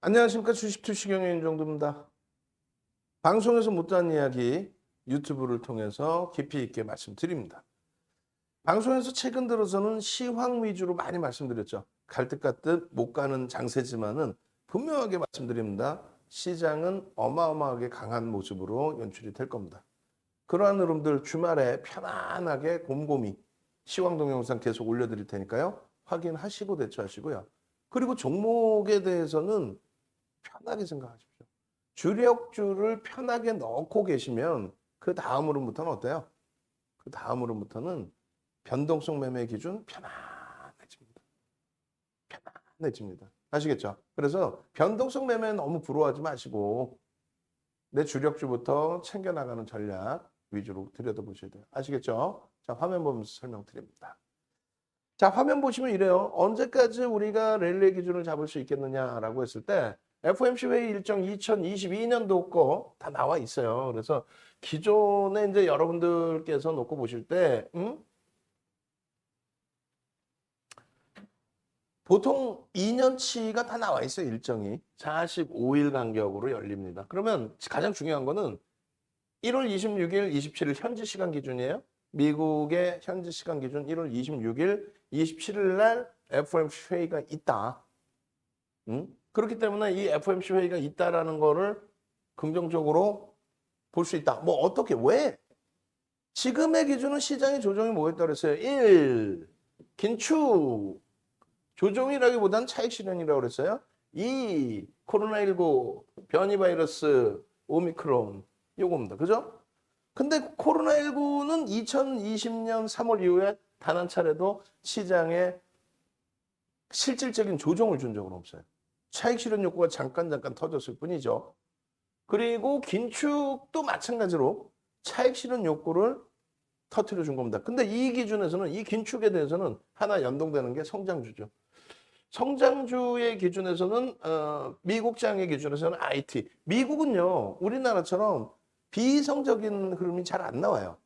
안녕하십니까. 주식투시경의 윤정도입니다. 방송에서 못다한 이야기 유튜브를 통해서 깊이 있게 말씀드립니다. 방송에서 최근 들어서는 시황 위주로 많이 말씀드렸죠. 갈 듯 갈 듯 못 가는 장세지만은 분명하게 말씀드립니다. 시장은 어마어마하게 강한 모습으로 연출이 될 겁니다. 그러한 흐름들 주말에 편안하게 곰곰이 시황 동영상 계속 올려드릴 테니까요. 확인하시고 대처하시고요. 그리고 종목에 대해서는 편하게 생각하십시오. 주력주를 편하게 넣고 계시면 그 다음으로부터는 어때요? 그 다음으로부터는 변동성 매매 기준 편안해집니다. 편안해집니다. 아시겠죠? 그래서 변동성 매매 너무 부러워하지 마시고 내 주력주부터 챙겨나가는 전략 위주로 들여다보셔야 돼요. 아시겠죠? 자, 화면 보면서 설명드립니다. 자, 화면 보시면 이래요. 언제까지 우리가 랠리 기준을 잡을 수 있겠느냐라고 했을 때 FOMC 회의 일정 2022년도 거 다 나와 있어요. 그래서 기존에 이제 여러분들께서 놓고 보실 때, 보통 2년치가 다 나와 있어요. 일정이 45일 간격으로 열립니다. 그러면 가장 중요한 거는 1월 26일, 27일 현지 시간 기준이에요. 미국의 현지 시간 기준 1월 26일, 27일 날 FOMC 회의가 있다. 그렇기 때문에 이 FOMC 회의가 있다라는 거를 긍정적으로 볼 수 있다. 뭐 어떻게 왜? 지금의 기준은 시장의 조정이 뭐였다고 그랬어요? 1. 긴축. 조정이라기보다는 차익 실현이라고 그랬어요. 2. 코로나19 변이 바이러스 오미크론 요겁니다. 그죠? 근데 코로나19는 2020년 3월 이후에 단 한 차례도 시장에 실질적인 조정을 준 적은 없어요. 차익 실현 욕구가 잠깐 터졌을 뿐이죠. 그리고 긴축도 마찬가지로 차익 실현 욕구를 터뜨려 준 겁니다. 근데 이 기준에서는 이 긴축에 대해서는 하나 연동되는 게 성장주죠. 성장주의 기준에서는 미국장의 기준에서는 IT. 미국은요 우리나라처럼 비이성적인 흐름이 잘 안 나와요.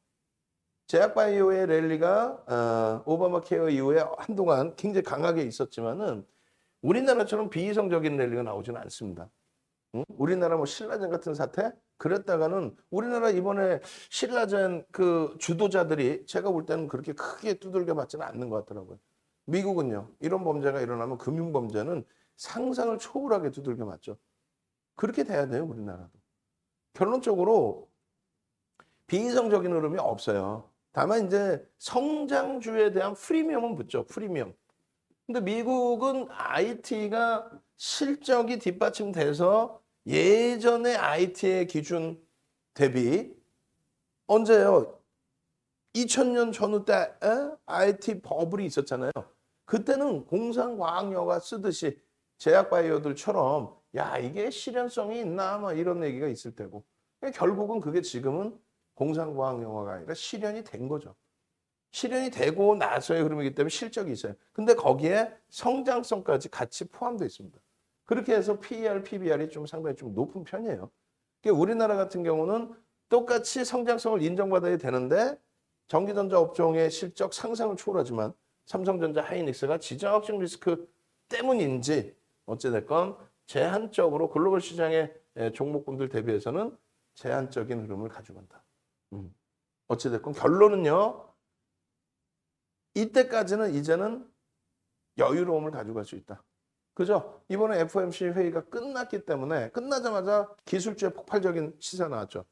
제약바이오의 랠리가 오바마 케어 이후에 한동안 굉장히 강하게 있었지만은 우리나라처럼 비이성적인 랠리가 나오지는 않습니다. 응? 우리나라 뭐 신라젠 같은 사태 그랬다가는 우리나라 이번에 신라젠 그 주도자들이 제가 볼 때는 그렇게 크게 두들겨 맞지는 않는 것 같더라고요. 미국은요 이런 범죄가 일어나면 금융범죄는 상상을 초월하게 두들겨 맞죠. 그렇게 돼야 돼요 우리나라도. 결론적으로 비이성적인 흐름이 없어요. 다만 이제 성장주에 대한 프리미엄은 붙죠. 프리미엄. 근데 미국은 IT가 실적이 뒷받침돼서 예전에 IT의 기준 대비 언제요? 2000년 전후 때 IT 버블이 있었잖아요. 그때는 공상과학여가 쓰듯이 제약바이오들처럼 야 이게 실현성이 있나 막 이런 얘기가 있을 때고 결국은 그게 지금은 공상과학영화가 아니라 실현이 된 거죠. 실현이 되고 나서의 흐름이기 때문에 실적이 있어요. 근데 거기에 성장성까지 같이 포함되어 있습니다. 그렇게 해서 PER, PBR이 좀 상당히 좀 높은 편이에요. 그러니까 우리나라 같은 경우는 똑같이 성장성을 인정받아야 되는데 전기전자 업종의 실적 상상을 초월하지만 삼성전자, 하이닉스가 지정학적 리스크 때문인지 어찌됐건 제한적으로 글로벌 시장의 종목군들 대비해서는 제한적인 흐름을 가져간다. 어찌됐건 결론은요. 이때까지는 이제는 여유로움을 가져갈 수 있다. 그죠? 이번에 FOMC 회의가 끝났기 때문에 끝나자마자 기술주의 폭발적인 시세 나왔죠.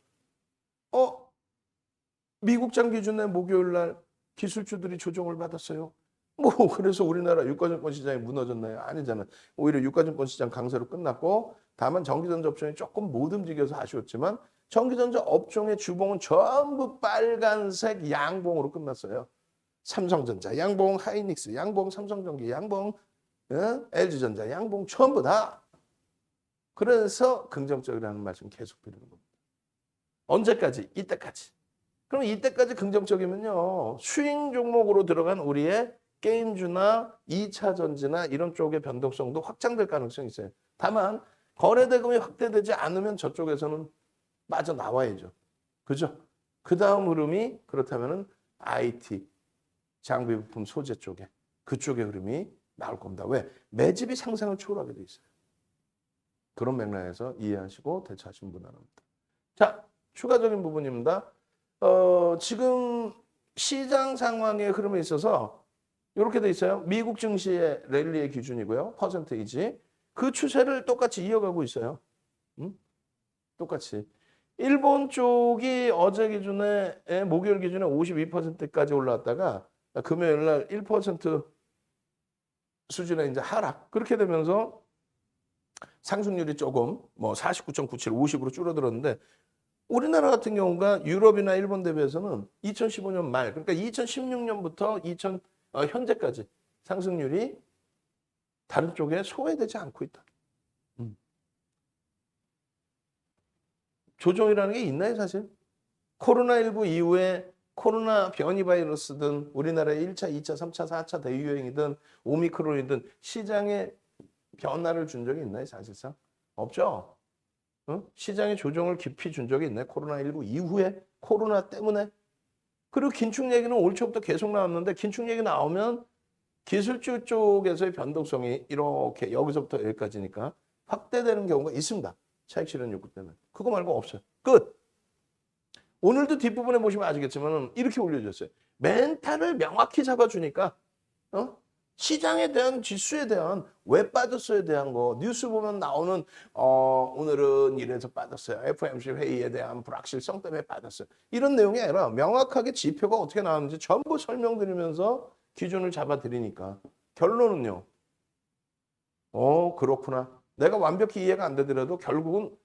미국장 기준의 목요일 날 기술주들이 조정을 받았어요. 뭐 그래서 우리나라 유가증권 시장이 무너졌나요? 아니잖아요. 오히려 유가증권 시장 강세로 끝났고 다만 전기전자 업종이 조금 못 움직여서 아쉬웠지만 전기전자 업종의 주봉은 전부 빨간색 양봉으로 끝났어요. 삼성전자 양봉, 하이닉스 양봉, 삼성전기 양봉, LG전자 양봉 전부 다. 그래서 긍정적이라는 말씀 계속 드리는 겁니다. 언제까지? 이때까지. 그럼 이때까지 긍정적이면요. 수익 종목으로 들어간 우리의 게임주나 2차 전지나 이런 쪽의 변동성도 확장될 가능성이 있어요. 다만 거래 대금이 확대되지 않으면 저쪽에서는 빠져 나와야죠. 그죠? 그 다음 흐름이 그렇다면은 IT, 장비 부품 소재 쪽에 그쪽의 흐름이 나올 겁니다. 왜? 매집이 상상을 초월하게 돼 있어요. 그런 맥락에서 이해하시고 대처하시면 무난합니다. 자, 추가적인 부분입니다. 지금 시장 상황의 흐름에 있어서 이렇게 돼 있어요. 미국 증시의 랠리의 기준이고요. 퍼센테이지. 그 추세를 똑같이 이어가고 있어요. 똑같이. 일본 쪽이 어제 기준에 목요일 기준에 52%까지 올라왔다가 금요일 날 1% 수준의 이제 하락. 그렇게 되면서 상승률이 조금 뭐 49.97, 50으로 줄어들었는데 우리나라 같은 경우가 유럽이나 일본 대비해서는 2015년 말, 그러니까 2016년부터 현재까지 상승률이 다른 쪽에 소외되지 않고 있다. 조정이라는 게 있나요, 사실? 코로나19 이후에 코로나 변이 바이러스든 우리나라의 1차, 2차, 3차, 4차 대유행이든 오미크론이든 시장에 변화를 준 적이 있나요, 사실상? 없죠? 시장의 조정을 깊이 준 적이 있나요? 코로나19 이후에? 코로나 때문에? 그리고 긴축 얘기는 올 초부터 계속 나왔는데 긴축 얘기 나오면 기술주 쪽에서의 변동성이 이렇게 여기서부터 여기까지니까 확대되는 경우가 있습니다. 차익 실현 욕구 때문에. 그거 말고 없어요. 끝. 오늘도 뒷부분에 보시면 아시겠지만 이렇게 올려줬어요. 멘탈을 명확히 잡아주니까 시장에 대한 지수에 대한 왜 빠졌어에 대한 거 뉴스 보면 나오는 오늘은 이래서 빠졌어요. FOMC 회의에 대한 불확실성 때문에 빠졌어요. 이런 내용이 아니라 명확하게 지표가 어떻게 나왔는지 전부 설명드리면서 기준을 잡아드리니까 결론은요. 그렇구나. 내가 완벽히 이해가 안 되더라도 결국은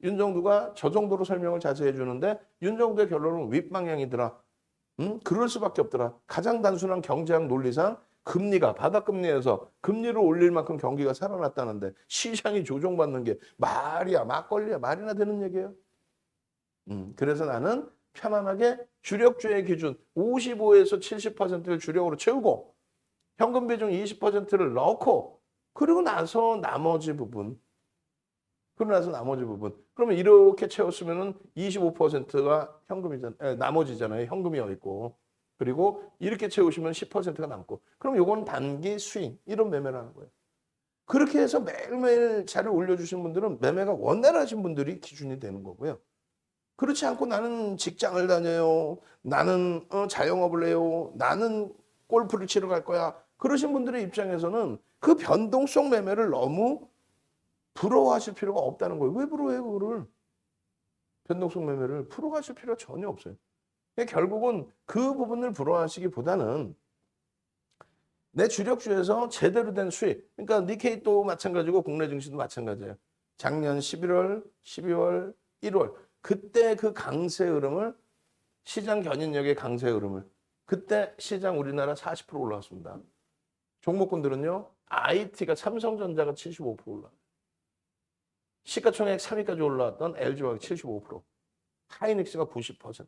윤정두가 저 정도로 설명을 자세히 해주는데 윤정두의 결론은 윗방향이더라. 그럴 수밖에 없더라. 가장 단순한 경제학 논리상 금리가 바닥금리에서 금리를 올릴 만큼 경기가 살아났다는데 시장이 조정받는 게 말이야 막걸리야 말이나 되는 얘기예요. 그래서 나는 편안하게 주력주의 기준 55에서 70%를 주력으로 채우고 현금 비중 20%를 넣고 그러고 나서 나머지 부분 그러면 이렇게 채웠으면은 25%가 현금이잖아요. 나머지잖아요. 현금이 있고. 그리고 이렇게 채우시면 10%가 남고. 그럼 요건 단기 스윙 이런 매매를 하는 거예요. 그렇게 해서 매일매일 자료 올려주신 분들은 매매가 원활하신 분들이 기준이 되는 거고요. 그렇지 않고 나는 직장을 다녀요. 나는 자영업을 해요. 나는 골프를 치러 갈 거야. 그러신 분들의 입장에서는 그 변동성 매매를 너무 부러워하실 필요가 없다는 거예요. 왜 부러워해요, 그거를? 변동성 매매를 부러워하실 필요가 전혀 없어요. 결국은 그 부분을 부러워하시기보다는 내 주력주에서 제대로 된 수익. 그러니까 니케이도 마찬가지고 국내 증시도 마찬가지예요. 작년 11월, 12월, 1월 그때 그 강세 흐름을 시장 견인력의 강세 흐름을 그때 시장 우리나라 40% 올라왔습니다. 종목군들은요. IT가 삼성전자가 75% 올라와요. 시가총액 3위까지 올라왔던 LG화학이 75%, 하이닉스가 90%,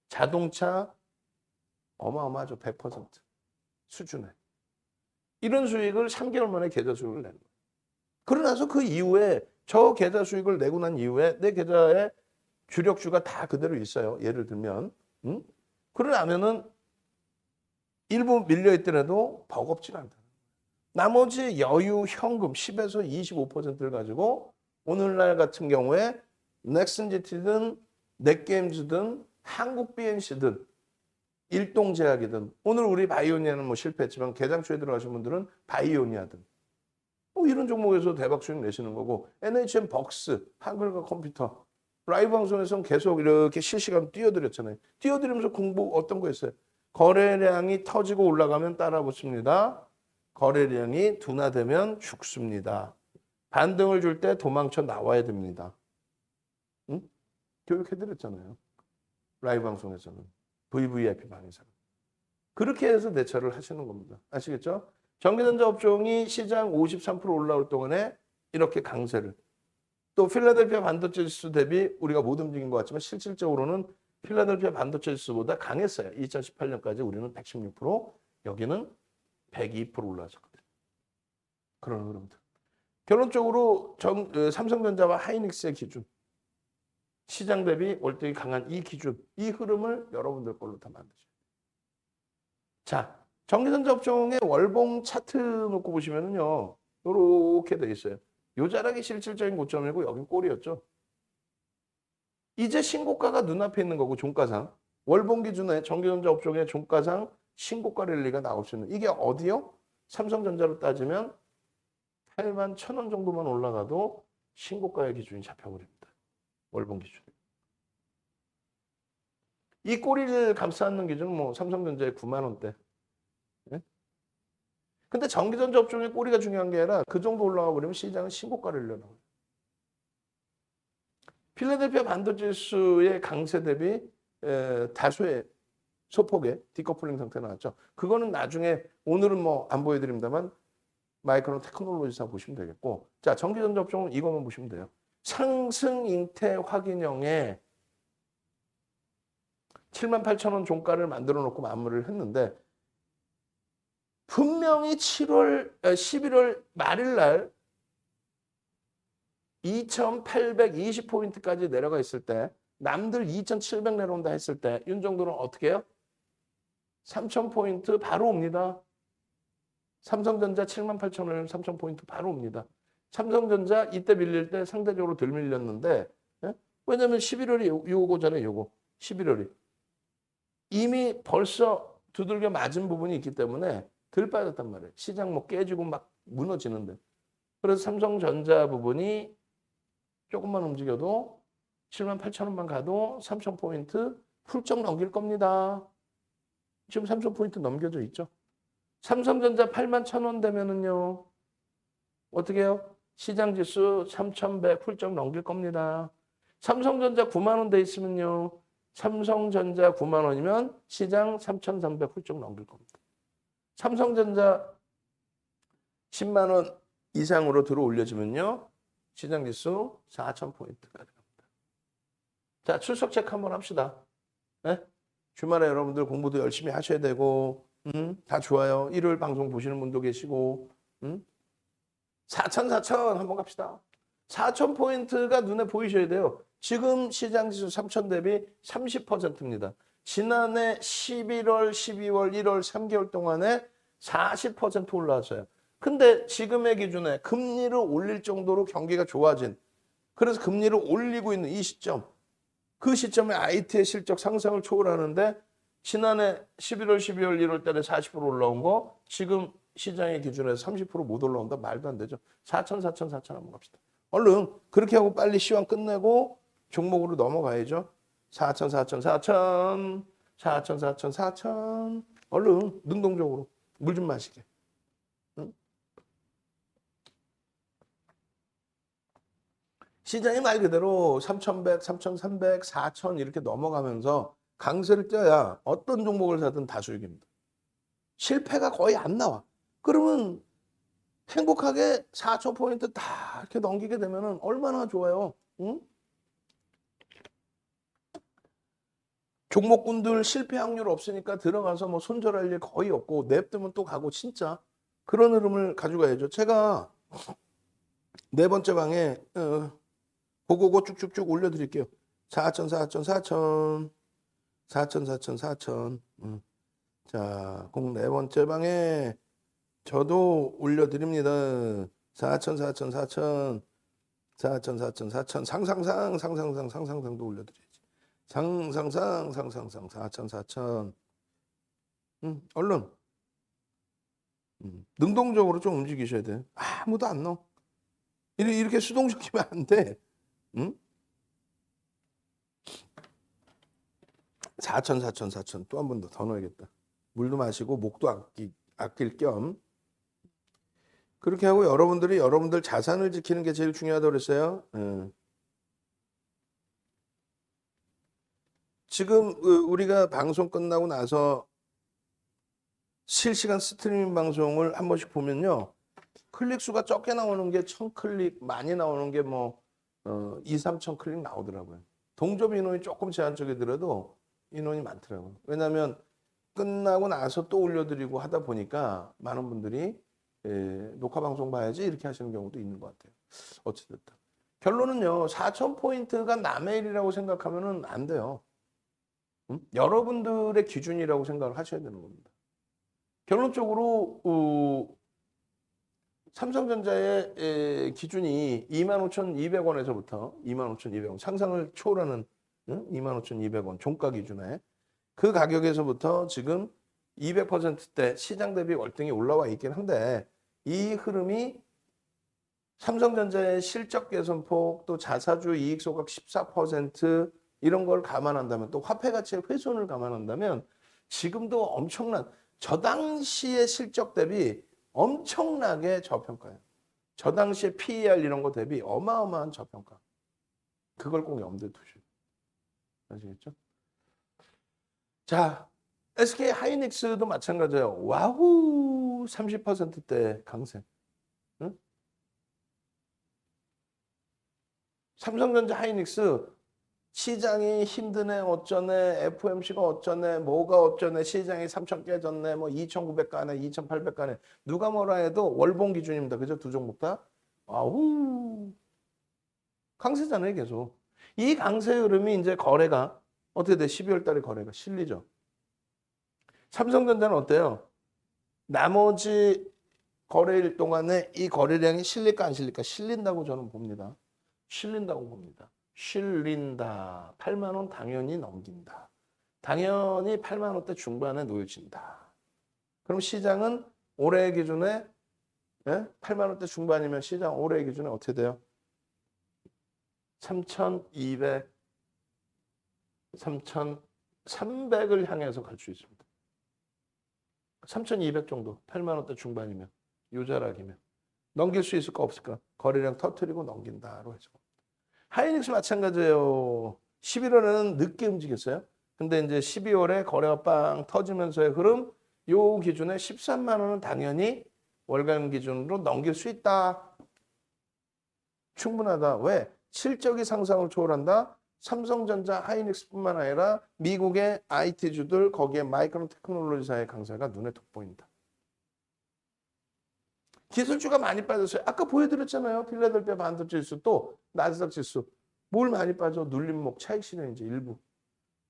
자동차 어마어마하죠. 100% 수준에. 이런 수익을 3개월 만에 계좌 수익을 내는 거예요. 그러나서 그 이후에 저 계좌 수익을 내고 난 이후에 내 계좌에 주력주가 다 그대로 있어요. 예를 들면. 그러나면은 일부 밀려있더라도 버겁지가 않다. 나머지 여유 현금 10에서 25%를 가지고 오늘날 같은 경우에 넥슨GT든 넷게임즈든 한국 BNC든 일동제약이든 오늘 우리 바이오니아는 뭐 실패했지만 개장주에 들어가신 분들은 바이오니아든 이런 종목에서 대박 수익 내시는 거고 NHN 벅스 한글과 컴퓨터 라이브 방송에서는 계속 이렇게 실시간 띄워드렸잖아요. 띄워드리면서 공부 어떤 거 했어요? 거래량이 터지고 올라가면 따라 붙습니다. 거래량이 둔화되면 죽습니다. 반등을 줄 때 도망쳐 나와야 됩니다. 교육해드렸잖아요. 라이브 방송에서는. VVIP 방에서. 그렇게 해서 대처를 하시는 겁니다. 아시겠죠? 전기전자 업종이 시장 53% 올라올 동안에 이렇게 강세를. 또 필라델피아 반도체 지수 대비 우리가 못 움직인 것 같지만 실질적으로는 필라델피아 반도체 지수보다 강했어요. 2018년까지 우리는 116%, 여기는 102% 올라왔거든요. 그런 흐름들. 결론적으로 삼성전자와 하이닉스의 기준, 시장 대비 월등히 강한 이 기준, 이 흐름을 여러분들 걸로 다 만드셔요. 자, 전기전자 업종의 월봉 차트 놓고 보시면은요, 이렇게 돼 있어요. 요 자락이 실질적인 고점이고 여긴 꼬리였죠. 이제 신고가가 눈앞에 있는 거고 종가상. 월봉 기준에 전기전자 업종의 종가상 신고가 랠리가 나올 수 있는 이게 어디요? 삼성전자로 따지면 8만 1,000원 정도만 올라가도 신고가의 기준이 잡혀버립니다. 월봉 기준. 이 꼬리를 감싸는 기준은 뭐 삼성전자의 9만 원대. 예? 근데 전기전자 업종의 꼬리가 중요한 게 아니라 그 정도 올라가 버리면 시장은 신고가를 내려놔요. 필라델피아 반도 지수의 강세 대비 다수의 소폭의 디커플링 상태 나왔죠. 그거는 나중에 오늘은 뭐 안 보여드립니다만 마이크론 테크놀로지사 보시면 되겠고, 자 전기전자 업종은 이것만 보시면 돼요. 상승 잉태 확인형에 78,000원 종가를 만들어 놓고 마무리를 했는데 분명히 11월 말일 날 2,820포인트까지 내려가 있을 때 남들 2,700 내려온다 했을 때 윤정도는 어떻게 해요? 3,000포인트 바로 옵니다. 삼성전자 78,000원 3,000포인트 바로 옵니다. 삼성전자 이때 밀릴 때 상대적으로 덜 밀렸는데 예? 왜냐면 11월이 요거잖아요. 요거 11월이. 이미 벌써 두들겨 맞은 부분이 있기 때문에 덜 빠졌단 말이에요. 시장 뭐 깨지고 막 무너지는데. 그래서 삼성전자 부분이 조금만 움직여도 78,000원만 가도 3,000포인트 훌쩍 넘길 겁니다. 지금 3,000포인트 넘겨져 있죠. 삼성전자 81,000원 되면은요. 어떻게 해요? 시장지수 3,100 훌쩍 넘길 겁니다. 삼성전자 9만 원 돼 있으면요. 삼성전자 9만 원이면 시장 3,300 훌쩍 넘길 겁니다. 삼성전자 10만 원 이상으로 들어 올려지면요. 시장지수 4,000포인트가 됩니다. 자, 출석 체크 한번 합시다. 네? 주말에 여러분들 공부도 열심히 하셔야 되고 다 좋아요. 일요일 방송 보시는 분도 계시고 4,000 한번 갑시다. 4,000포인트가 눈에 보이셔야 돼요. 지금 시장지수 3,000 대비 30%입니다. 지난해 11월, 12월, 1월 3개월 동안에 40% 올라왔어요. 근데 지금의 기준에 금리를 올릴 정도로 경기가 좋아진, 그래서 금리를 올리고 있는 이 시점, 그 시점에 IT의 실적 상승을 초월하는데 지난해 11월, 12월, 1월 달에 40% 올라온 거 지금 시장의 기준에서 30%못 올라온다? 말도 안 되죠. 4,000 한번 갑시다. 얼른 그렇게 하고 빨리 시황 끝내고 종목으로 넘어가야죠. 4,000 얼른 능동적으로 물 좀 마시게. 응? 시장이 말 그대로 3,100, 3,300, 4,000 이렇게 넘어가면서 강세를 띄어야 어떤 종목을 사든 다 수익입니다. 실패가 거의 안 나와. 그러면 행복하게 4,000포인트 다 이렇게 넘기게 되면 얼마나 좋아요. 응? 종목군들 실패 확률 없으니까 들어가서 뭐 손절할 일 거의 없고 냅두면 또 가고 진짜 그런 흐름을 가져가야죠. 제가 네 번째 방에 고고고 쭉쭉쭉 올려드릴게요. 4,000. 자, 공 네 번째 방에 저도 올려드립니다. 4,000. 상상상도 올려드려야지. 상상상 4,000. 얼른. 능동적으로 좀 움직이셔야 돼. 아무도 안 넣어. 이렇게 수동적이면 안 돼. 응? 4,000. 또 한 번 더 넣어야겠다. 물도 마시고 목도 아낄 겸. 그렇게 하고 여러분들이 여러분들 자산을 지키는 게 제일 중요하다고 그랬어요. 지금 우리가 방송 끝나고 나서 실시간 스트리밍 방송을 한 번씩 보면요. 클릭 수가 적게 나오는 게 1,000클릭, 많이 나오는 게 뭐 2, 3천 클릭 나오더라고요. 동접 인원이 조금 제한적이더라도 인원이 많더라고요. 왜냐하면 끝나고 나서 또 올려드리고 하다 보니까 많은 분들이 녹화 방송 봐야지 이렇게 하시는 경우도 있는 것 같아요. 어찌됐든. 결론은요. 4,000포인트가 남의 일이라고 생각하면 안 돼요. 여러분들의 기준이라고 생각을 하셔야 되는 겁니다. 결론적으로 삼성전자의 기준이 25,200원에서부터 25,200원 상상을 초월하는 25,200원 종가 기준에 그 가격에서부터 지금 200%대 시장 대비 월등히 올라와 있긴 한데 이 흐름이 삼성전자의 실적 개선폭 또 자사주 이익 소각 14% 이런 걸 감안한다면 또 화폐 가치의 훼손을 감안한다면 지금도 엄청난 저 당시의 실적 대비 엄청나게 저평가예요. 저 당시에 PER 이런 거 대비 어마어마한 저평가. 그걸 꼭 염두에 두시고. 아시겠죠? 자, SK 하이닉스도 마찬가지예요. 와우 30%대 강세. 응? 삼성전자 하이닉스 시장이 힘드네 어쩌네 FOMC가 어쩌네 뭐가 어쩌네 시장이 3천 깨졌네 뭐 2,900 가네 2,800 가네 누가 뭐라 해도 월봉 기준입니다. 그죠? 두 종목 다. 아우 강세잖아요 계속. 이 강세 흐름이 이제 거래가 어떻게 돼? 12월 달에 거래가 실리죠. 삼성전자는 어때요? 나머지 거래일 동안에 이 거래량이 실릴까 안 실릴까? 실린다고 저는 봅니다. 실린다고 봅니다. 실린다. 8만 원 당연히 넘긴다. 당연히 8만 원대 중반에 놓여진다. 그럼 시장은 올해 기준에 8만 원대 중반이면 시장 올해 기준에 어떻게 돼요? 3,200, 3,300을 향해서 갈 수 있습니다. 3,200 정도, 8만 원대 중반이면, 요자락이면. 넘길 수 있을까 없을까? 거래량 터트리고 넘긴다로 해서. 하이닉스 마찬가지예요. 11월에는 늦게 움직였어요. 근데 이제 12월에 거래가 빵 터지면서의 흐름, 요 기준에 13만 원은 당연히 월간 기준으로 넘길 수 있다. 충분하다. 왜? 실적이 상상을 초월한다. 삼성전자, 하이닉스뿐만 아니라 미국의 IT주들 거기에 마이크론 테크놀로지사의 강세가 눈에 톡 보인다. 기술주가 많이 빠졌어요. 아까 보여드렸잖아요. 필라델피아 반도체 지수 또 나스닥 지수. 뭘 많이 빠져? 눌림목 차익 실현 이제 일부.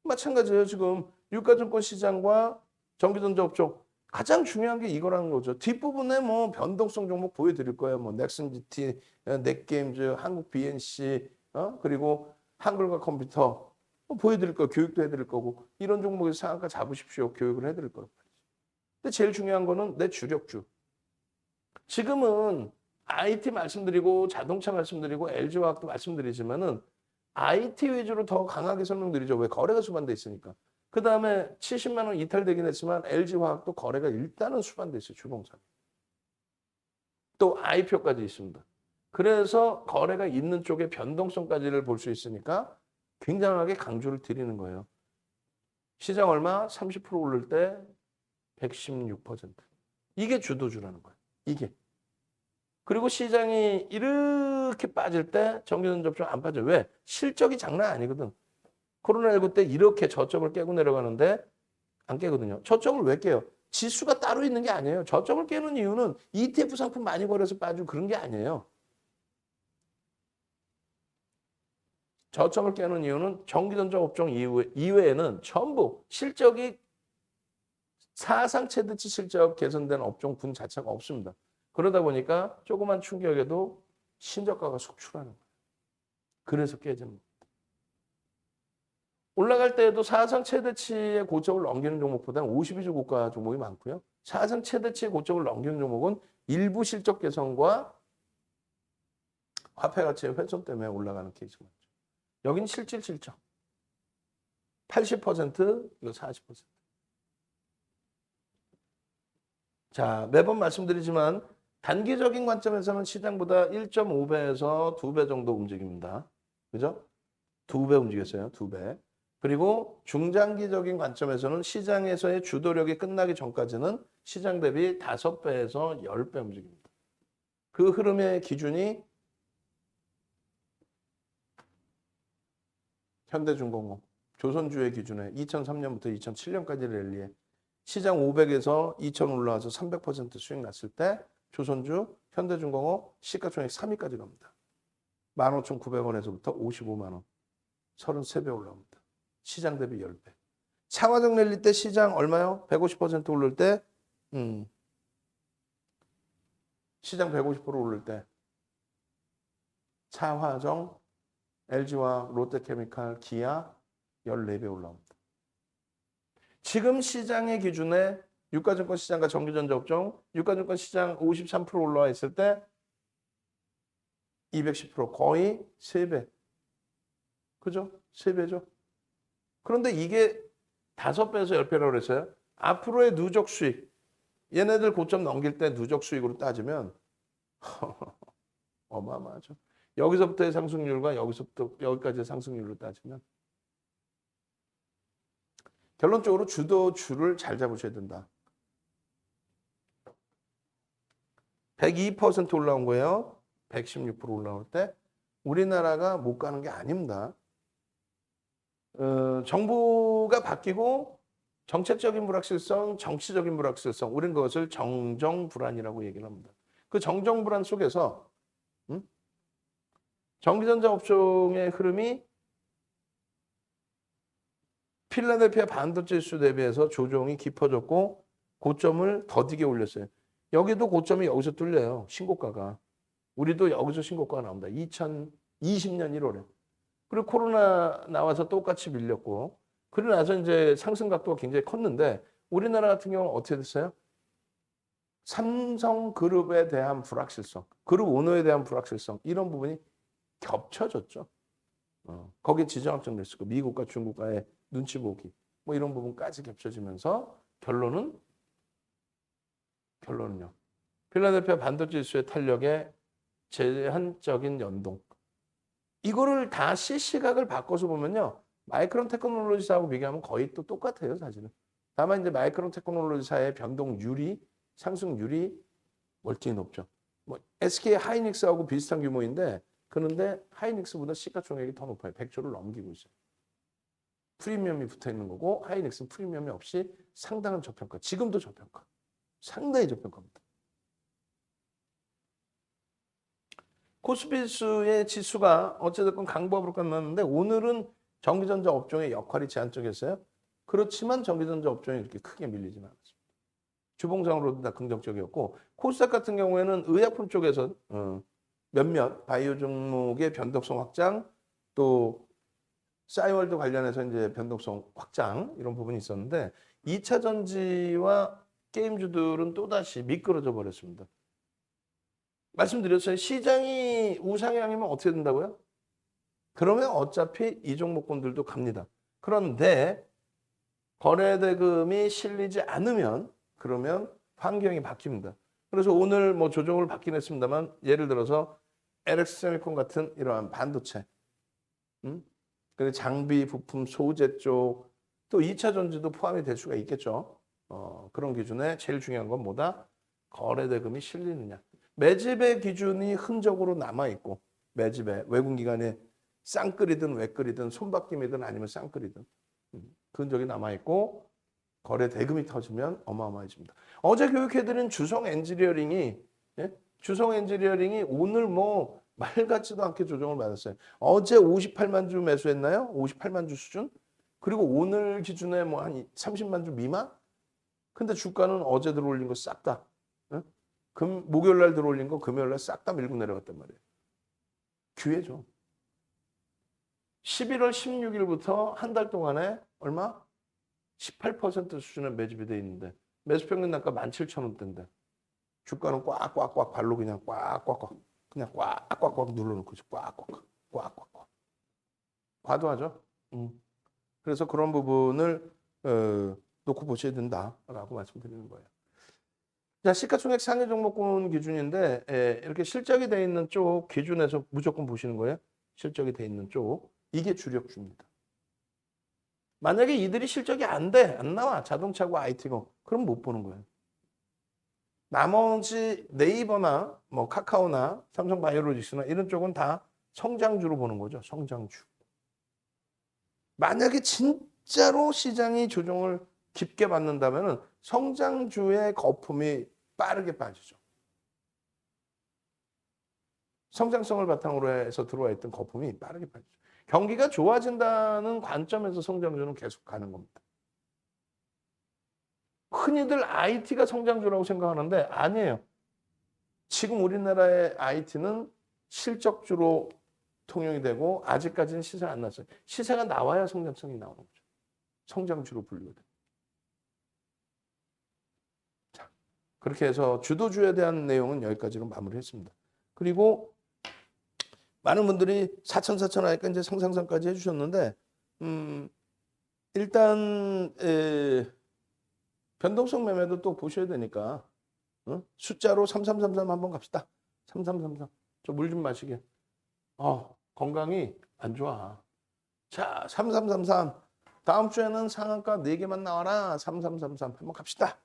마찬가지예요. 지금 유가증권 시장과 전기전자 업종 가장 중요한 게 이거라는 거죠. 뒷부분에 뭐 변동성 종목 보여드릴 거예요. 뭐 넥슨 GT, 넷게임즈, 한국 BNC, 그리고 한글과 컴퓨터 보여드릴 거예요. 교육도 해드릴 거고 이런 종목에서 상한가 잡으십시오. 교육을 해드릴 거예요. 근데 제일 중요한 거는 내 주력주. 지금은 IT 말씀드리고 자동차 말씀드리고 LG화학도 말씀드리지만은 IT 위주로 더 강하게 설명드리죠. 왜? 거래가 수반돼 있으니까. 그 다음에 70만 원 이탈되긴 했지만 LG화학도 거래가 일단은 수반돼 있어요. 주봉상. 또 IPO까지 있습니다. 그래서 거래가 있는 쪽에 변동성까지를 볼 수 있으니까 굉장하게 강조를 드리는 거예요. 시장 얼마? 30% 오를 때 116%. 이게 주도주라는 거예요. 이게. 그리고 시장이 이렇게 빠질 때 전기전자 업종 안 빠져요. 왜? 실적이 장난 아니거든. 코로나19 때 이렇게 저점을 깨고 내려가는데 안 깨거든요. 저점을 왜 깨요? 지수가 따로 있는 게 아니에요. 저점을 깨는 이유는 ETF 상품 많이 거래서 빠지고 그런 게 아니에요. 저점을 깨는 이유는 전기전자 업종 이외에는 전부 실적이 사상 최대치 실적 개선된 업종 분 자체가 없습니다. 그러다 보니까 조그만 충격에도 신저가가 속출하는 거예요. 그래서 깨지는 거예요. 올라갈 때에도 사상 최대치의 고점을 넘기는 종목보다는 52주 고가 종목이 많고요. 사상 최대치의 고점을 넘기는 종목은 일부 실적 개선과 화폐 가치의 훼손 때문에 올라가는 케이스가 많죠. 여긴 실질 실적. 80%, 이거 40%. 자, 매번 말씀드리지만 단기적인 관점에서는 시장보다 1.5배에서 2배 정도 움직입니다. 그죠? 2배 움직였어요. 2배. 그리고 중장기적인 관점에서는 시장에서의 주도력이 끝나기 전까지는 시장 대비 5배에서 10배 움직입니다. 그 흐름의 기준이 현대중공업, 조선주의 기준에 2003년부터 2007년까지 랠리에 시장 500에서 2000 올라와서 300% 수익 났을 때 조선주, 현대중공업 시가총액 3위까지 갑니다. 15,900원에서부터 55만 원, 33배 올라옵니다. 시장 대비 10배. 차화정 랠리 때 시장 얼마요? 150% 오를 때 시장 150% 오를 때 차화정, LG화학, 롯데케미칼, 기아 14배 올라옵니다. 지금 시장의 기준에 유가증권 시장과 정기전자업종, 유가증권 시장 53% 올라와 있을 때 210% 거의 3배. 그죠? 3배죠. 그런데 이게 5배에서 10배라고 그랬어요. 앞으로의 누적 수익, 얘네들 고점 넘길 때 누적 수익으로 따지면 어마어마하죠. 여기서부터의 상승률과 여기서부터 여기까지의 상승률로 따지면 결론적으로 주도주를 잘 잡으셔야 된다. 102% 올라온 거예요. 116% 올라올 때 우리나라가 못 가는 게 아닙니다. 정부가 바뀌고 정책적인 불확실성, 정치적인 불확실성, 우리는 그것을 정정불안이라고 얘기를 합니다. 그 정정불안 속에서 전기전자 업종의 흐름이 필라델피아 반도체 지수 대비해서 조정이 깊어졌고 고점을 더디게 올렸어요. 여기도 고점이 여기서 뚫려요. 신고가가. 우리도 여기서 신고가가 나옵니다. 2020년 1월에. 그리고 코로나 나와서 똑같이 밀렸고 그러고 나서 이제 상승 각도가 굉장히 컸는데 우리나라 같은 경우는 어떻게 됐어요? 삼성그룹에 대한 불확실성, 그룹 오너에 대한 불확실성 이런 부분이 겹쳐졌죠. 거기에 지정학적 리스크, 미국과 중국과의 눈치 보기 뭐 이런 부분까지 겹쳐지면서 결론은요. 필라델피아 반도체 지수의 탄력에 제한적인 연동. 이거를 다시 시각을 바꿔서 보면요. 마이크론 테크놀로지사하고 비교하면 거의 또 똑같아요, 사실은. 다만 이제 마이크론 테크놀로지사의 변동률이, 상승률이 월등히 높죠. 뭐 SK 하이닉스하고 비슷한 규모인데 그런데 하이닉스보다 시가총액이 더 높아요. 100조를 넘기고 있어요. 프리미엄이 붙어 있는 거고 하이닉스는 프리미엄이 없이 상당한 저평가. 지금도 저평가. 상당히 저평가입니다. 코스피지수의 지수가 어찌됐건 강보합으로 끝났는데 오늘은 전기전자 업종의 역할이 제한적이었어요. 그렇지만 전기전자 업종이 이렇게 크게 밀리지는 않았습니다. 주봉상으로도 다 긍정적이었고 코스닥 같은 경우에는 의약품 쪽에서 몇몇 바이오 종목의 변동성 확장 또 싸이월드 관련해서 이제 변동성 확장 이런 부분이 있었는데 2차 전지와 게임주들은 또다시 미끄러져 버렸습니다. 말씀드렸어요. 시장이 우상향이면 어떻게 된다고요? 그러면 어차피 이 종목군들도 갑니다. 그런데 거래대금이 실리지 않으면 그러면 환경이 바뀝니다. 그래서 오늘 뭐 조정을 받긴 했습니다만 예를 들어서 LX세미콘 같은 이러한 반도체, 그리고 장비, 부품, 소재 쪽, 또 2차 전지도 포함이 될 수가 있겠죠. 그런 기준에 제일 중요한 건 뭐다? 거래대금이 실리느냐. 매집의 기준이 흔적으로 남아있고 매집에 외국기관에 쌍끌이든 외끌이든 손바뀜이든 아니면 쌍끌이든 그 흔적이 남아있고 거래 대금이 터지면 어마어마해집니다. 어제 교육해드린 주성 엔지니어링이 오늘 뭐 말 같지도 않게 조정을 받았어요. 어제 58만 주 매수했나요? 58만 주 수준? 그리고 오늘 기준에 뭐 한 30만 주 미만? 근데 주가는 어제 들어올린 거 싹 다. 목요일 날 들어올린 거 금요일 날 싹 다 밀고 내려갔단 말이에요. 기회죠. 11월 16일부터 한 달 동안에 얼마? 18% 수준의 매집이 돼 있는데 매수 평균 단가 17,000원대인데 주가는 꽉꽉꽉 발로 그냥 꽉꽉꽉 눌러놓고 있어. 꽉꽉꽉. 과도하죠. 그래서 그런 부분을 놓고 보셔야 된다라고 말씀드리는 거예요. 자, 시가총액 상위 종목군 기준인데 이렇게 실적이 돼 있는 쪽 기준에서 무조건 보시는 거예요. 실적이 돼 있는 쪽. 이게 주력주입니다. 만약에 이들이 실적이 안 나와. 자동차고 IT고. 그럼 못 보는 거예요. 나머지 네이버나 뭐 카카오나 삼성바이오로직스나 이런 쪽은 다 성장주로 보는 거죠. 성장주. 만약에 진짜로 시장이 조정을 깊게 받는다면 성장주의 거품이 빠르게 빠지죠. 성장성을 바탕으로 해서 들어와 있던 거품이 빠르게 빠지죠. 경기가 좋아진다는 관점에서 성장주는 계속 가는 겁니다. 흔히들 IT가 성장주라고 생각하는데 아니에요. 지금 우리나라의 IT는 실적주로 통용이 되고 아직까지는 시세가 안 났어요. 시세가 나와야 성장성이 나오는 거죠. 성장주로 분류가 돼요. 자, 그렇게 해서 주도주에 대한 내용은 여기까지로 마무리했습니다. 그리고 많은 분들이 4,000 하니까 이제 상상상까지 해주셨는데 일단 변동성 매매도 또 보셔야 되니까 숫자로 3333 한번 갑시다. 3333. 저 물 좀 마시게. 건강이 안 좋아. 자, 3333. 다음 주에는 상한가 4개만 나와라. 3333. 한번 갑시다.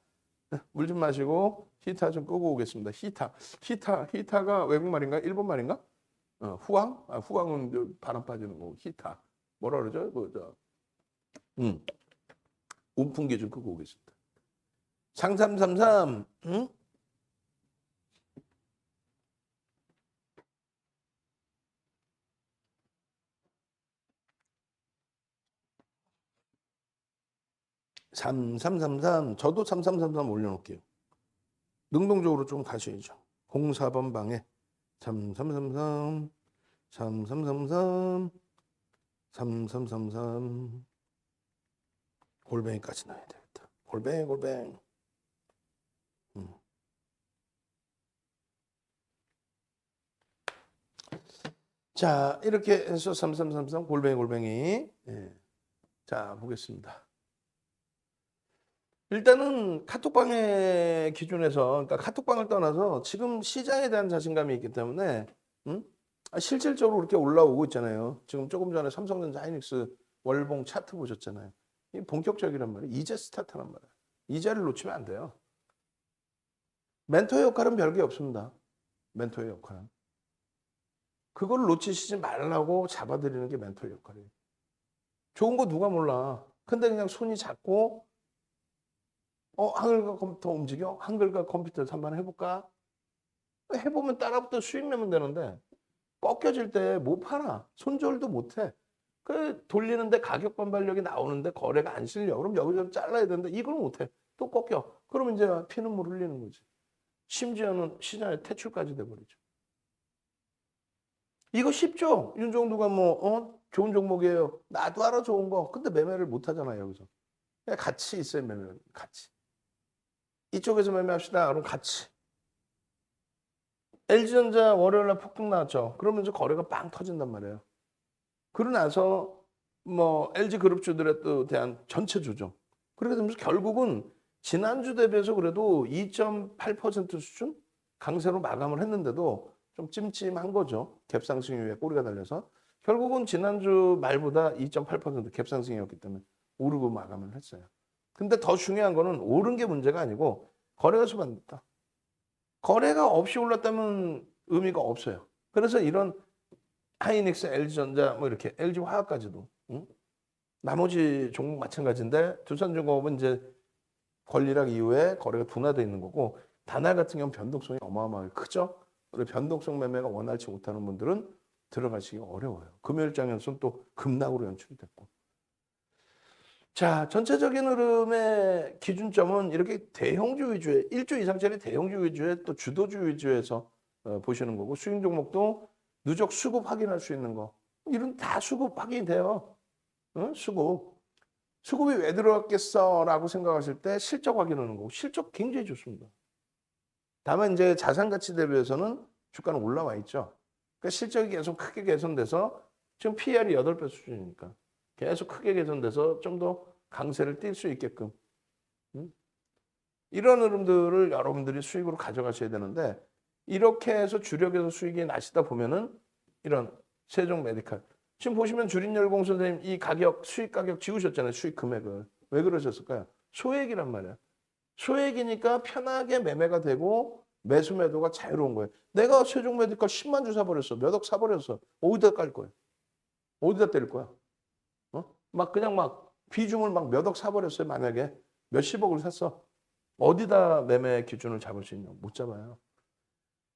물 좀 마시고 히타 좀 끄고 오겠습니다. 히타가 외국말인가? 일본 말인가? 후황? 후황은 바람 빠지는 거고 히타. 뭐라 그러죠? 온풍기 좀 끄고 오겠습니다. 상삼삼삼. 응? 삼삼삼삼. 저도 3333 올려놓을게요. 능동적으로 좀 가셔야죠. 04번 방에 3333 3333 3333 골뱅이까지 넣어야 되겠다. 골뱅. 자, 이렇게 해서 3333 골뱅이. 예. 자, 보겠습니다. 일단은 카톡방의 기준에서, 그러니까 카톡방을 떠나서 지금 시장에 대한 자신감이 있기 때문에, 실질적으로 그렇게 올라오고 있잖아요. 지금 조금 전에 삼성전자 하이닉스 월봉 차트 보셨잖아요. 이 본격적이란 말이에요. 이제 스타트란 말이에요. 이제를 놓치면 안 돼요. 멘토의 역할은 별게 없습니다. 멘토의 역할은. 그걸 놓치시지 말라고 잡아드리는 게 멘토의 역할이에요. 좋은 거 누가 몰라. 근데 그냥 손이 작고 한글과 컴퓨터 움직여? 한글과 컴퓨터에서 한번 해볼까? 해보면 따라붙어 수익 내면 되는데 꺾여질 때 못 팔아. 손절도 못 해. 그 돌리는데 가격 반발력이 나오는데 거래가 안 실려. 그럼 여기서 잘라야 되는데 이걸 못 해. 또 꺾여. 그러면 이제 피눈물 흘리는 거지. 심지어는 시장에 퇴출까지 돼버리죠. 이거 쉽죠? 윤종두가 좋은 종목이에요. 나도 알아 좋은 거. 근데 매매를 못 하잖아요, 여기서. 그냥 같이 있어요, 매매는. 같이. 이쪽에서 매매합시다. 그럼 같이. LG전자 월요일날 폭등 나왔죠. 그러면서 거래가 빵 터진단 말이에요. 그러고 나서 LG그룹주들에 또 대한 전체 조정. 그렇게 되면서 결국은 지난주 대비해서 그래도 2.8% 수준 강세로 마감을 했는데도 좀 찜찜한 거죠. 갭상승 이후에 꼬리가 달려서. 결국은 지난주 말보다 2.8% 갭상승이었기 때문에 오르고 마감을 했어요. 근데 더 중요한 거는 오른 게 문제가 아니고 거래가 수반됐다. 거래가 없이 올랐다면 의미가 없어요. 그래서 이런 하이닉스, LG전자 이렇게 LG화학까지도 나머지 종목 마찬가지인데 두산중공업은 이제 권리락 이후에 거래가 둔화되어 있는 거고 다날 같은 경우는 변동성이 어마어마하게 크죠. 그리고 변동성 매매가 원활치 못하는 분들은 들어가시기 어려워요. 금요일장에서는 또 급락으로 연출이 됐고. 자, 전체적인 흐름의 기준점은 이렇게 대형주 위주의 1조 이상짜리 대형주 위주의 또 주도주 위주에서 보시는 거고 수익 종목도 누적 수급 확인할 수 있는 거. 이런 다 수급 확인이 돼요. 수급. 수급이 왜 들어갔겠어? 라고 생각하실 때 실적 확인하는 거고 실적 굉장히 좋습니다. 다만 이제 자산 가치 대비해서는 주가는 올라와 있죠. 그러니까 실적이 계속 크게 개선돼서 지금 PER이 8배 수준이니까 계속 크게 개선돼서 좀 더 강세를 띌 수 있게끔 이런 흐름들을 여러분들이 수익으로 가져가셔야 되는데 이렇게 해서 주력에서 수익이 나시다 보면은 이런 세종 메디칼 지금 보시면 주린열공 선생님 이 가격 수익 가격 지우셨잖아요. 수익 금액을 왜 그러셨을까요? 소액이란 말이야. 소액이니까 편하게 매매가 되고 매수 매도가 자유로운 거예요. 내가 세종 메디칼 10만 주 사버렸어. 몇 억 사버렸어. 어디다 깔 거야? 어디다 때릴 거야? 막 그냥 막 비중을 막 몇 억 사버렸어요. 만약에 몇십억을 샀어. 어디다 매매 기준을 잡을 수 있냐? 못 잡아요.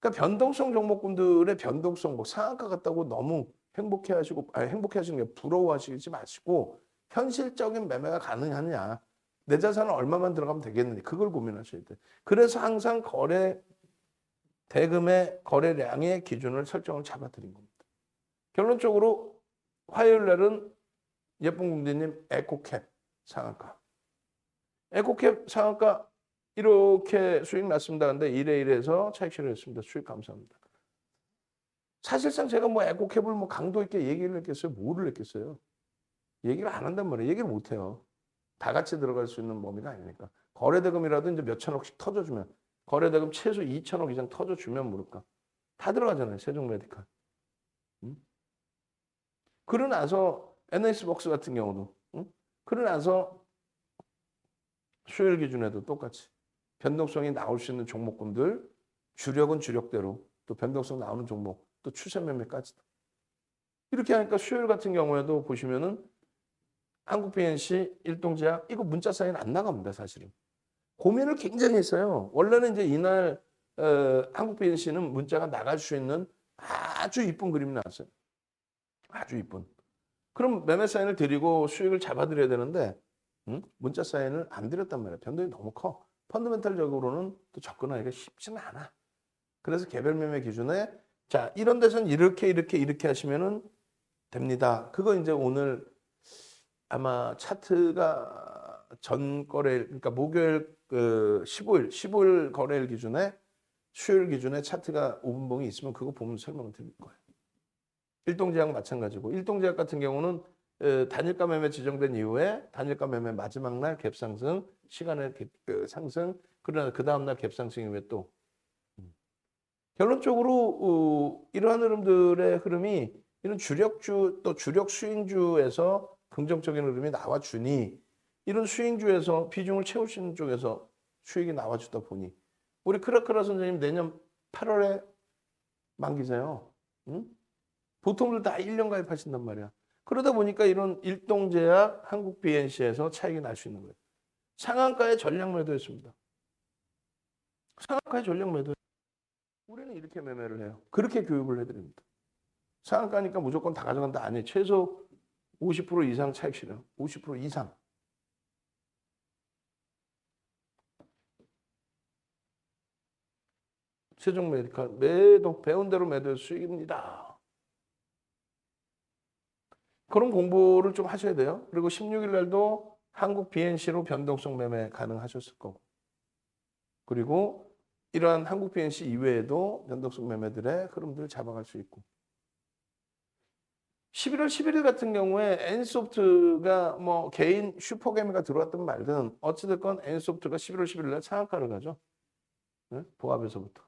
그러니까 변동성 종목군들의 변동성 상한가 같다고 너무 행복해하시는 게 부러워하시지 마시고 현실적인 매매가 가능하냐? 내 자산은 얼마만 들어가면 되겠느냐? 그걸 고민하셔야 돼. 그래서 항상 거래 대금의 거래량의 기준을 설정을 잡아드린 겁니다. 결론적으로 화요일 날은 예쁜 공주님 에코캡 상한가. 에코캡 상한가 이렇게 수익 났습니다. 근데 1회 1에서 차익 실현했습니다. 수익 감사합니다. 사실상 제가 뭐 에코캡을 뭐 강도 있게 얘기를 했겠어요? 뭐를 했겠어요? 얘기를 안 한단 말이에요. 얘기를 못 해요. 다 같이 들어갈 수 있는 범위가 아니니까. 거래대금이라도 이제 몇 천억씩 터져주면, 거래대금 최소 2천억 이상 터져주면 모를까. 다 들어가잖아요. 세종 메디칼. 그러고 나서 NS박스 같은 경우도, 그러고 나서 수요일 기준에도 똑같이 변동성이 나올 수 있는 종목군들, 주력은 주력대로 또 변동성 나오는 종목, 또 추세 매매까지도. 이렇게 하니까 수요일 같은 경우에도 보시면은 한국 BNC, 일동제약 이거 문자 사인 안 나갑니다, 사실은. 고민을 굉장히 했어요. 원래는 이제 이날 한국 BNC는 문자가 나갈 수 있는 아주 이쁜 그림이 나왔어요. 아주 이쁜. 그럼 매매 사인을 드리고 수익을 잡아드려야 되는데 문자 사인을 안 드렸단 말이에요. 변동이 너무 커. 펀더멘탈적으로는 또 접근하기가 쉽지는 않아. 그래서 개별 매매 기준에 자 이런 데서는 이렇게 하시면은 됩니다. 그거 이제 오늘 아마 차트가 전 거래일 그러니까 목요일 그 15일 거래일 기준에 수요일 기준에 차트가 5분봉이 있으면 그거 보면 설명을 드릴 거예요. 일동제약 마찬가지고 일동제약 같은 경우는 단일가 매매 지정된 이후에 단일가 매매 마지막 날 갭상승 시간의 상승 그러나 그 다음날 갭상승 이후에 또 결론적으로 이러한 흐름들의 흐름이 이런 주력주 또 주력 수익주에서 긍정적인 흐름이 나와주니 이런 수익주에서 비중을 채울 수 있는 쪽에서 수익이 나와주다 보니 우리 크라크라 선생님 내년 8월에 만기세요. 응? 보통들 다 1년 가입하신단 말이야. 그러다 보니까 이런 일동제약, 한국 BNC에서 차익이 날 수 있는 거예요. 상한가에 전량 매도했습니다. 상한가에 전량 매도. 우리는 이렇게 매매를 해요. 그렇게 교육을 해드립니다. 상한가니까 무조건 다 가져간다 아니에요. 최소 50% 이상 차익 실현. 50% 이상. 세종 메디칼 매도 배운 대로 매도의 수익입니다. 그런 공부를 좀 하셔야 돼요. 그리고 16일 날도 한국 BNC로 변동성 매매 가능하셨을 거고. 그리고 이러한 한국 BNC 이외에도 변동성 매매들의 흐름들을 잡아갈 수 있고. 11월 11일 같은 경우에 N소프트가 뭐 개인 슈퍼개미가 들어왔든 말든 어찌됐건 N소프트가 11월 11일 날 상한가를 가죠. 네? 보합에서부터.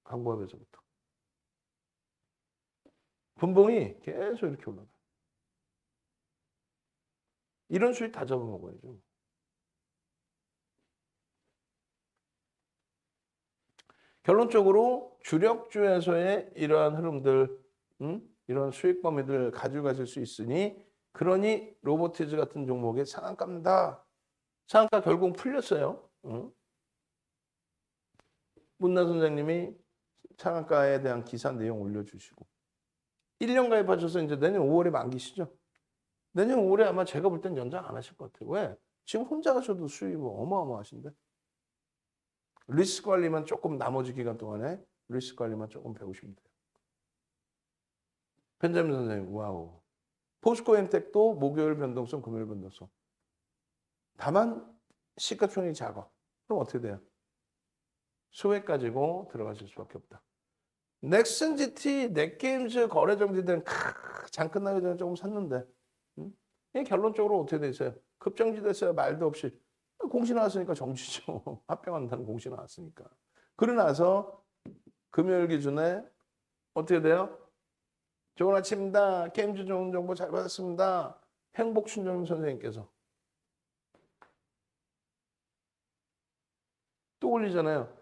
강보합에서부터. 분봉이 계속 이렇게 올라가. 이런 수익 다 잡아먹어야죠. 결론적으로 주력주에서의 이러한 흐름들, 이런 수익 범위들 가지고 가실 수 있으니 그러니 로보티즈 같은 종목의 상한가입니다. 상한가 결국 풀렸어요. 문나 선생님이 상한가에 대한 기사 내용 올려주시고 1년 가입하셔서 이제 내년 5월에 만기시죠. 내년 5월에 아마 제가 볼 땐 연장 안 하실 것 같아요. 왜? 지금 혼자 가셔도 수익이 어마어마하신데. 리스크 관리만 조금 나머지 기간 동안에 리스크 관리만 조금 배우시면 돼요. 벤자민 선생님, 와우. 포스코 엠텍도 목요일 변동성, 금요일 변동성. 다만 시가총액이 작아. 그럼 어떻게 돼요? 소액 가지고 들어가실 수밖에 없다. 넥슨 GT, 넷게임즈 거래 정지된 장 끝나기 전에 조금 샀는데 이 결론적으로 어떻게 되세요? 급정지됐어요. 말도 없이. 공시 나왔으니까 정지죠. 합병한다는 공시 나왔으니까. 그러고 나서 금요일 기준에 어떻게 돼요? 좋은 아침입니다. 게임즈 좋은 정보 잘 받았습니다. 행복춘정 선생님께서 또 올리잖아요.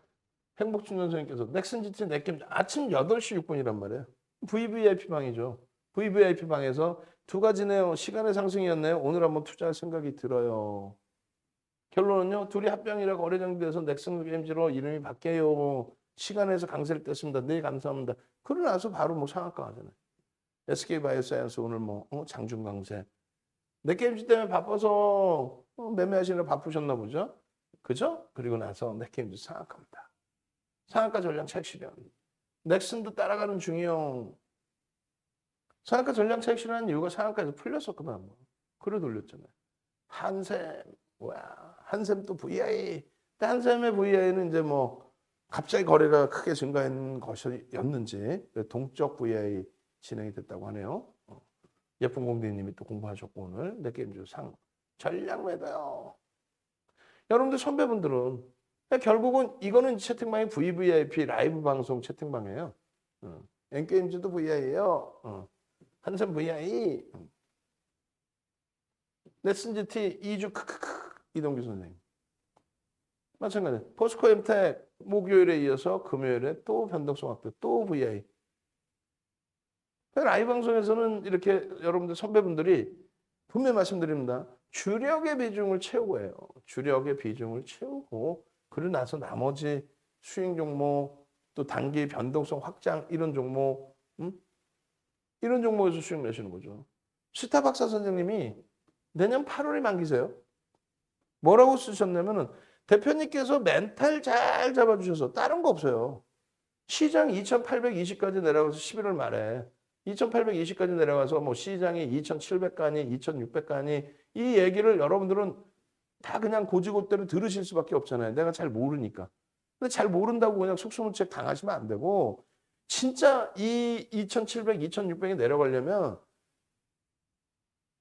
행복춘정 선생님께서 넥슨 GT 넷게임즈 아침 8시 6분이란 말이에요. VVIP 방이죠. VVIP 방에서 두 가지네요. 시간의 상승이었네요. 오늘 한번 투자할 생각이 들어요. 결론은요. 둘이 합병이라 거래 정지돼서 넥슨 게임즈로 이름이 바뀌어요. 시간에서 강세를 뗐습니다. 네, 감사합니다. 그러고 나서 바로 뭐 상한가 하잖아요. SK바이오사이언스 오늘 뭐 장중 강세. 넷게임즈 때문에 바빠서 매매하시느라 바쁘셨나 보죠. 그죠? 그리고 나서 넷게임즈 상한가입니다. 상한가 전량 차익 실현. 넥슨도 따라가는 중이요. 상한가 전량 차익 실현하는 이유가 상한가에서 풀렸었거든. 뭐. 그래 돌렸잖아요. 한샘, 뭐야. 한샘 또 VI. 근데 한샘의 VI는 이제 뭐 갑자기 거래가 크게 증가한 것이었는지 동적 VI 진행이 됐다고 하네요. 예쁜 공대님이 또 공부하셨고 오늘 내 게임즈 상 전략 매도요. 여러분들 선배분들은 결국은 이거는 채팅방이 VVIP 라이브 방송 채팅방이에요. N게임즈도 VI예요. 한샘 VI. 넷슨GT 2주 크크크 이동규 선생님. 마찬가지. 포스코 엠텍 목요일에 이어서 금요일에 또 변동성 확대 또 VI. 라이브 방송에서는 이렇게 여러분들 선배분들이 분명히 말씀드립니다. 주력의 비중을 채우고 해요. 주력의 비중을 채우고 그러고 나서 나머지 수익 종목 또 단기 변동성 확장 이런 종목 이런 종목에서 수익 내시는 거죠. 스타 박사 선생님이 내년 8월에 만기세요. 뭐라고 쓰셨냐면은 대표님께서 멘탈 잘 잡아주셔서 다른 거 없어요. 시장 2,820까지 내려가서 11월 말에 2,820까지 내려가서 뭐 시장이 2,700가니 2,600가니 이 얘기를 여러분들은 다 그냥 고지고대로 들으실 수밖에 없잖아요. 내가 잘 모르니까. 근데 잘 모른다고 그냥 속수무책 당하시면 안 되고 진짜 이 2,700, 2,600이 내려가려면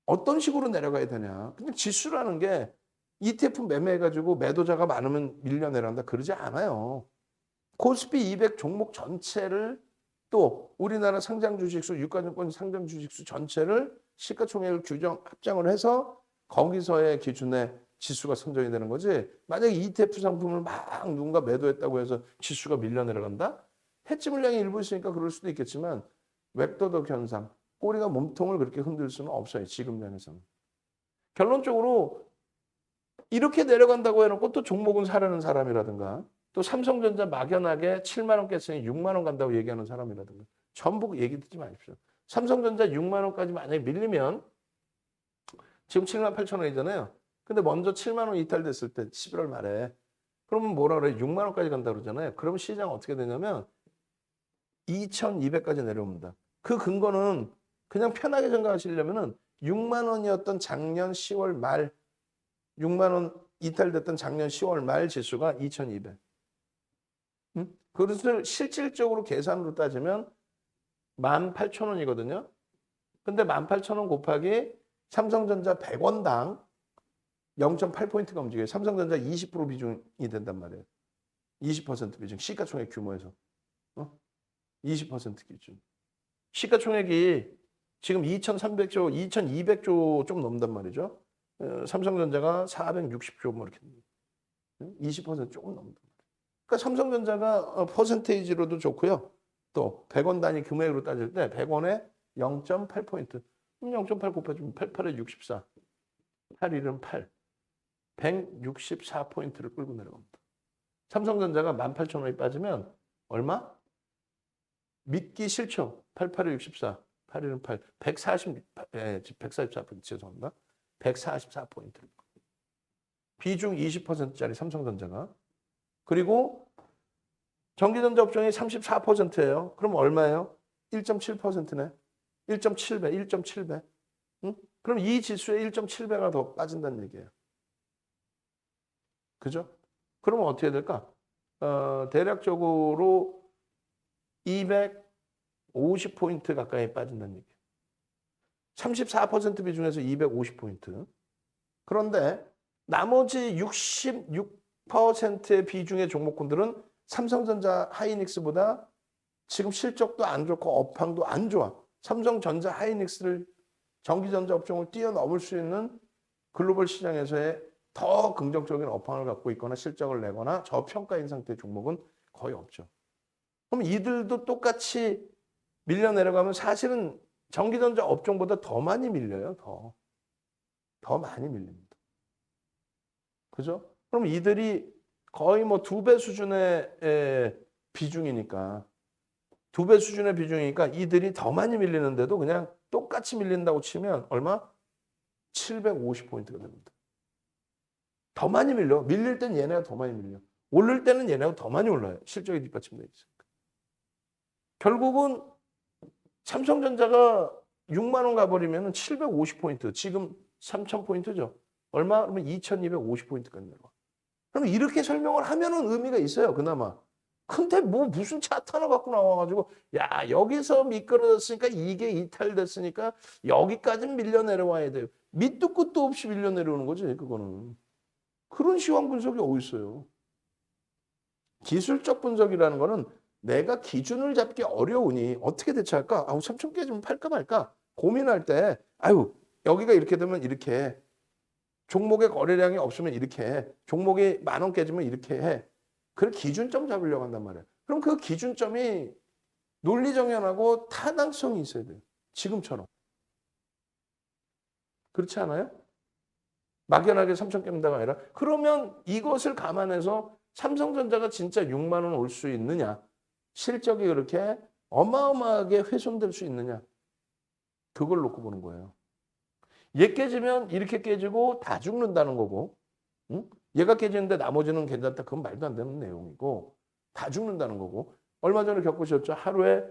어떤 식으로 내려가야 되냐. 그냥 지수라는 게 ETF 매매해가지고 매도자가 많으면 밀려 내려간다. 그러지 않아요. 코스피 200 종목 전체를 또 우리나라 상장 주식수, 유가증권 상장 주식수 전체를 시가총액을 규정 합장을 해서 거기서의 기준에 지수가 선정이 되는 거지. 만약에 ETF 상품을 막 누군가 매도했다고 해서 지수가 밀려 내려간다? 해지 물량이 일부 있으니까 그럴 수도 있겠지만 웹도덕 현상, 꼬리가 몸통을 그렇게 흔들 수는 없어요. 지금량에서는. 결론적으로 이렇게 내려간다고 해놓고 또 종목은 사려는 사람이라든가 또 삼성전자 막연하게 7만 원 깼으니 6만 원 간다고 얘기하는 사람이라든가 전부 얘기 듣지 마십시오. 삼성전자 6만 원까지 만약에 밀리면 지금 7만 8천 원이잖아요. 근데 먼저 7만 원 이탈됐을 때 11월 말에 그러면 뭐라 그래? 6만 원까지 간다 그러잖아요. 그러면 시장 어떻게 되냐면 2,200까지 내려옵니다. 그 근거는 그냥 편하게 생각하시려면은 6만 원이었던 작년 10월 말 6만 원 이탈됐던 작년 10월 말 지수가 2,200. 그것을 실질적으로 계산으로 따지면 18,000원이거든요. 근데 18,000원 곱하기 삼성전자 100원당 0.8포인트가 움직여요. 삼성전자 20% 비중이 된단 말이에요. 20% 비중. 시가총액 규모에서. 20% 기준. 시가총액이 지금 2,300조, 2,200조 좀 넘단 말이죠. 삼성전자가 460조 뭐 이렇게 20% 조금 넘는단 말이에요. 그러니까 삼성전자가 퍼센테이지로도 좋고요. 또 100원 단위 금액으로 따질 때 100원에 0.8포인트. 0.8 곱해주면 88에 64. 81은 8. 164포인트를 끌고 내려갑니다. 삼성전자가 18,000원이 빠지면 얼마? 믿기 싫죠. 88에 64. 81은 8. 144포인트 죄송합니다. 144포인트. 비중 20%짜리 삼성전자가. 그리고 전기전자 업종이 34%예요. 그럼 얼마예요? 1.7%네. 1.7배, 1.7배. 응? 그럼 이 지수에 1.7배가 더 빠진다는 얘기예요. 그죠? 그러면 어떻게 될까? 대략적으로 250포인트 가까이 빠진다는 얘기예요. 34% 비중에서 250포인트. 그런데 나머지 66%의 비중의 종목군들은 삼성전자 하이닉스보다 지금 실적도 안 좋고 업황도 안 좋아. 삼성전자 하이닉스를 전기전자 업종을 뛰어넘을 수 있는 글로벌 시장에서의 더 긍정적인 업황을 갖고 있거나 실적을 내거나 저평가인 상태의 종목은 거의 없죠. 그럼 이들도 똑같이 밀려 내려가면 사실은 전기전자 업종보다 더 많이 밀려요. 더 많이 밀립니다. 그죠? 그럼 이들이 거의 뭐 2배 수준의 비중이니까 2배 수준의 비중이니까 이들이 더 많이 밀리는데도 그냥 똑같이 밀린다고 치면 얼마? 750포인트가 됩니다. 더 많이 밀려. 밀릴 땐 얘네가 더 많이 밀려. 오를 때는 얘네가 더 많이 올라요. 실적이 뒷받침되어 있으니까. 결국은 삼성전자가 6만 원 가버리면 750포인트, 지금 3,000포인트죠. 얼마? 그러면 2,250포인트까지 내려와. 그럼 이렇게 설명을 하면은 의미가 있어요, 그나마. 근데 뭐 무슨 차트 하나 갖고 나와가지고, 야, 여기서 미끄러졌으니까 이게 이탈됐으니까 여기까지는 밀려 내려와야 돼요. 밑도 끝도 없이 밀려 내려오는 거지, 그거는. 그런 시황 분석이 어디 있어요? 기술적 분석이라는 거는 내가 기준을 잡기 어려우니 어떻게 대처할까? 아우, 3천 깨지면 팔까 말까? 고민할 때, 아유, 여기가 이렇게 되면 이렇게 해. 종목의 거래량이 없으면 이렇게 해. 종목이 10,000원 깨지면 이렇게 해. 그걸 기준점 잡으려고 한단 말이에요. 그럼 그 기준점이 논리정연하고 타당성이 있어야 돼요. 지금처럼. 그렇지 않아요? 막연하게 3천 깨는다가 아니라 그러면 이것을 감안해서 삼성전자가 진짜 6만 원 올 수 있느냐? 실적이 그렇게 어마어마하게 훼손될 수 있느냐? 그걸 놓고 보는 거예요. 얘 깨지면 이렇게 깨지고 다 죽는다는 거고, 응? 얘가 깨지는데 나머지는 괜찮다. 그건 말도 안 되는 내용이고, 다 죽는다는 거고. 얼마 전에 겪으셨죠? 하루에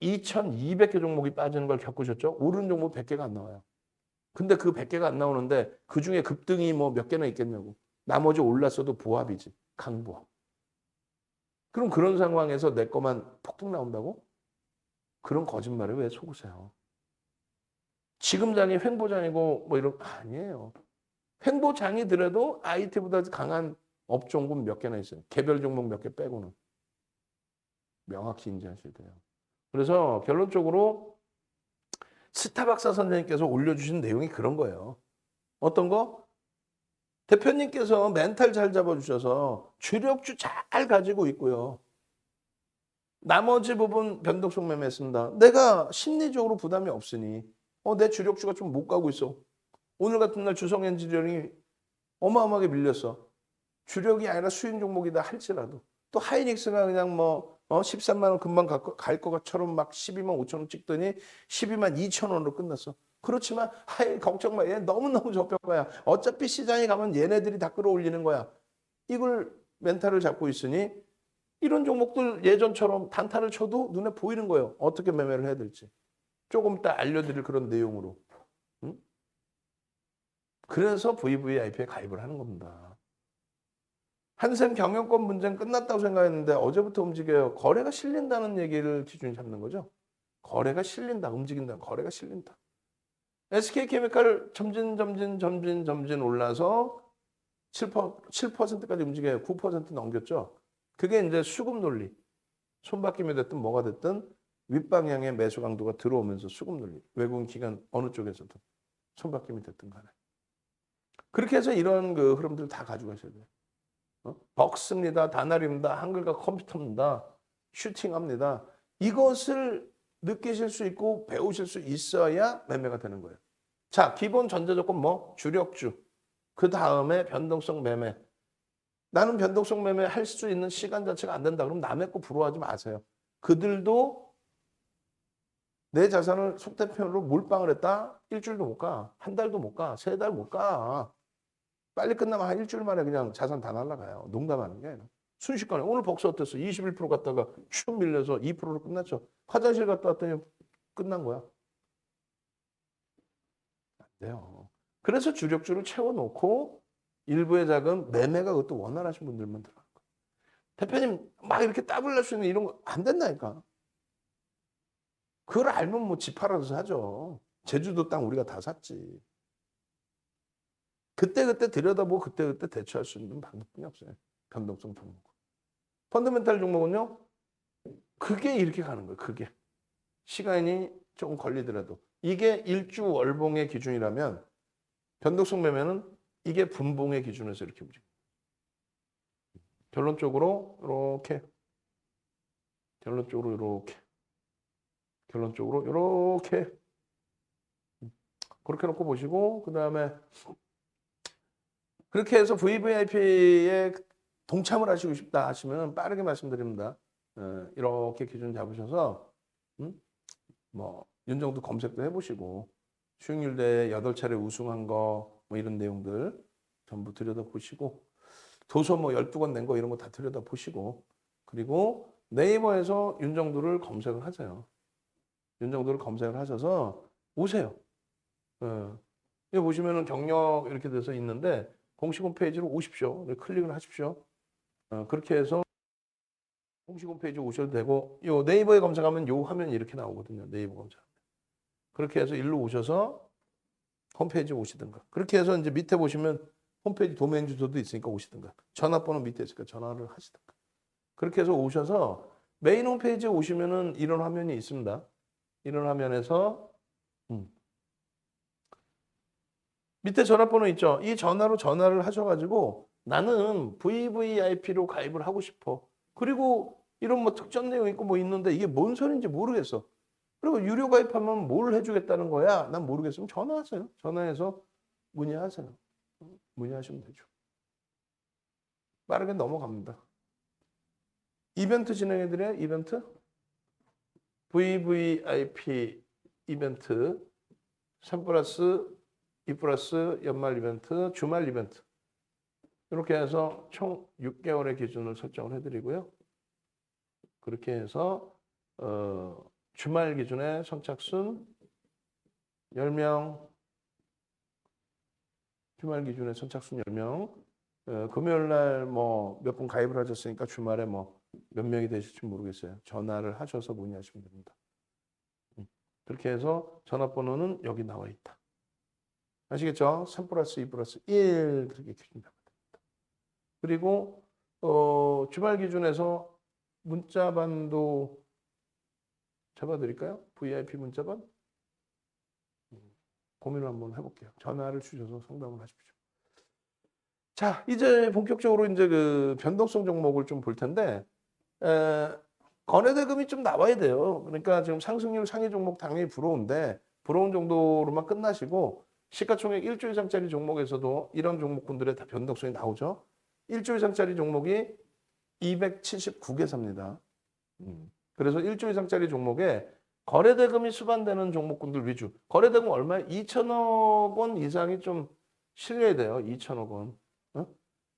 2,200개 종목이 빠지는 걸 겪으셨죠? 오른 종목 100개가 안 나와요. 근데 그 100개가 안 나오는데 그중에 급등이 뭐 몇 개나 있겠냐고. 나머지 올랐어도 보합이지. 강보합. 그럼 그런 상황에서 내 거만 폭등 나온다고? 그런 거짓말에 왜 속으세요? 지금 장이 횡보장이고 뭐 이런 아니에요. 횡보장이더라도 IT보다 강한 업종군 몇 개나 있어요. 개별 종목 몇 개 빼고는. 명확히 인지하셔야 돼요. 그래서 결론적으로 스타박사 선생님께서 올려주신 내용이 그런 거예요. 어떤 거? 대표님께서 멘탈 잘 잡아주셔서 주력주 잘 가지고 있고요. 나머지 부분 변동성 매매했습니다. 내가 심리적으로 부담이 없으니 내 주력주가 좀 못 가고 있어. 오늘 같은 날 주성엔지니어링이 어마어마하게 밀렸어. 주력이 아니라 수익 종목이다 할지라도. 또 하이닉스가 그냥 13만 원 금방 갈 것처럼 막 12만 5천 원 찍더니 12만 2천 원으로 끝났어. 그렇지만 걱정 마. 얘 너무너무 저평가야. 어차피 시장에 가면 얘네들이 다 끌어올리는 거야. 이걸 멘탈을 잡고 있으니 이런 종목들 예전처럼 단타를 쳐도 눈에 보이는 거예요. 어떻게 매매를 해야 될지. 조금 이따 알려드릴 그런 내용으로. 응? 그래서 VVIP에 가입을 하는 겁니다. 한샘 경영권 문제는 끝났다고 생각했는데 어제부터 움직여요. 거래가 실린다는 얘기를 기준이 잡는 거죠. 거래가 실린다, 움직인다, 거래가 실린다. SK케미칼 점진 올라서 7%까지 움직여요. 9% 넘겼죠. 그게 이제 수급 논리. 손바뀜이 됐든 뭐가 됐든 윗방향의 매수 강도가 들어오면서 수급 논리. 외국인 기관 어느 쪽에서든 손바뀜이 됐든 간에. 그렇게 해서 이런 그 흐름들 다 가져가셔야 돼요. 벅스입니다. 다날입니다. 한글과 컴퓨터입니다. 슈팅합니다. 이것을 느끼실 수 있고 배우실 수 있어야 매매가 되는 거예요. 자, 기본 전제 조건 뭐? 주력주. 그 다음에 변동성 매매. 나는 변동성 매매 할 수 있는 시간 자체가 안 된다. 그럼 남의 거 부러워하지 마세요. 그들도 내 자산을 속대편으로 몰빵을 했다? 일주일도 못 가. 한 달도 못 가. 세 달 못 가. 빨리 끝나면 한 일주일 만에 그냥 자산 다 날라가요. 농담하는 게 아니라. 순식간에 오늘 복수 어땠어? 21% 갔다가 쭉 밀려서 2%로 끝났죠. 화장실 갔다 왔더니 끝난 거야. 안 돼요. 그래서 주력주를 채워놓고 일부의 자금 매매가 그것도 원활하신 분들만 들어가는 거예요. 대표님 막 이렇게 따블 낼 수 있는 이런 거 안 된다니까. 그걸 알면 뭐 집 팔아서 사죠. 제주도 땅 우리가 다 샀지. 그때그때 들여다보고 그때그때 대처할 수 있는 방법뿐이 없어요. 변동성 종목. 펀더멘탈 종목은요. 그게 이렇게 가는 거예요. 그게. 시간이 조금 걸리더라도. 이게 일주 월봉의 기준이라면 변동성 매매는 이게 분봉의 기준에서 이렇게 움직여요. 결론적으로 이렇게. 결론적으로 이렇게. 결론적으로 이렇게. 그렇게 놓고 보시고 그 다음에 그렇게 해서 VVIP에 동참을 하시고 싶다 하시면 빠르게 말씀드립니다. 이렇게 기준 잡으셔서 뭐 윤정도 검색도 해보시고 수익률 대회 8차례 우승한 거 뭐 이런 내용들 전부 들여다보시고 도서 뭐 12권 낸 거 이런 거 다 들여다보시고 그리고 네이버에서 윤정도를 검색을 하세요. 윤정도를 검색을 하셔서 오세요. 여기 보시면은 경력 이렇게 돼서 있는데 공식 홈페이지로 오십시오. 클릭을 하십시오. 그렇게 해서 공식 홈페이지 오셔도 되고 요 네이버에 검색하면 요 화면이 이렇게 나오거든요. 네이버 검색. 그렇게 해서 일로 오셔서 홈페이지 오시든가. 그렇게 해서 이제 밑에 보시면 홈페이지 도메인 주소도 있으니까 오시든가. 전화번호 밑에 있으니까 전화를 하시든가. 그렇게 해서 오셔서 메인 홈페이지에 오시면은 이런 화면이 있습니다. 이런 화면에서 밑에 전화번호 있죠. 이 전화로 전화를 하셔가지고 나는 VVIP로 가입을 하고 싶어. 그리고 이런 뭐 특전 내용 있고 뭐 있는데 이게 뭔 소리인지 모르겠어. 그리고 유료 가입하면 뭘 해주겠다는 거야? 난 모르겠으면 전화하세요. 전화해서 문의하세요. 문의하시면 되죠. 빠르게 넘어갑니다. 이벤트 진행해드려요. 이벤트. VVIP 이벤트 3 플러스 2 플러스 연말 이벤트, 주말 이벤트. 이렇게 해서 총 6개월의 기준을 설정을 해드리고요. 그렇게 해서 주말 기준에 선착순 10명, 주말 기준에 선착순 10명, 금요일 날 뭐 몇 분 가입을 하셨으니까 주말에 뭐 몇 명이 되실지 모르겠어요. 전화를 하셔서 문의하시면 됩니다. 그렇게 해서 전화번호는 여기 나와 있다. 아시겠죠? 3 플러스 2 플러스 1 그렇게 기준입니다. 그리고 주말 기준에서 문자반도 잡아드릴까요? VIP 문자반? 고민을 한번 해볼게요. 전화를 주셔서 상담을 하십시오. 자, 이제 본격적으로 이제 그 변동성 종목을 좀 볼 텐데, 거래대금이 좀 나와야 돼요. 그러니까 지금 상승률 상위 종목 당연히 부러운데, 부러운 정도로만 끝나시고, 시가총액 1조 이상짜리 종목에서도 이런 종목군들의 다 변동성이 나오죠. 1조 이상짜리 종목이 279개사입니다. 그래서 1조 이상짜리 종목에 거래대금이 수반되는 종목군들 위주. 거래대금 얼마에? 2천억 원 이상이 좀 실려야 돼요. 2천억 원.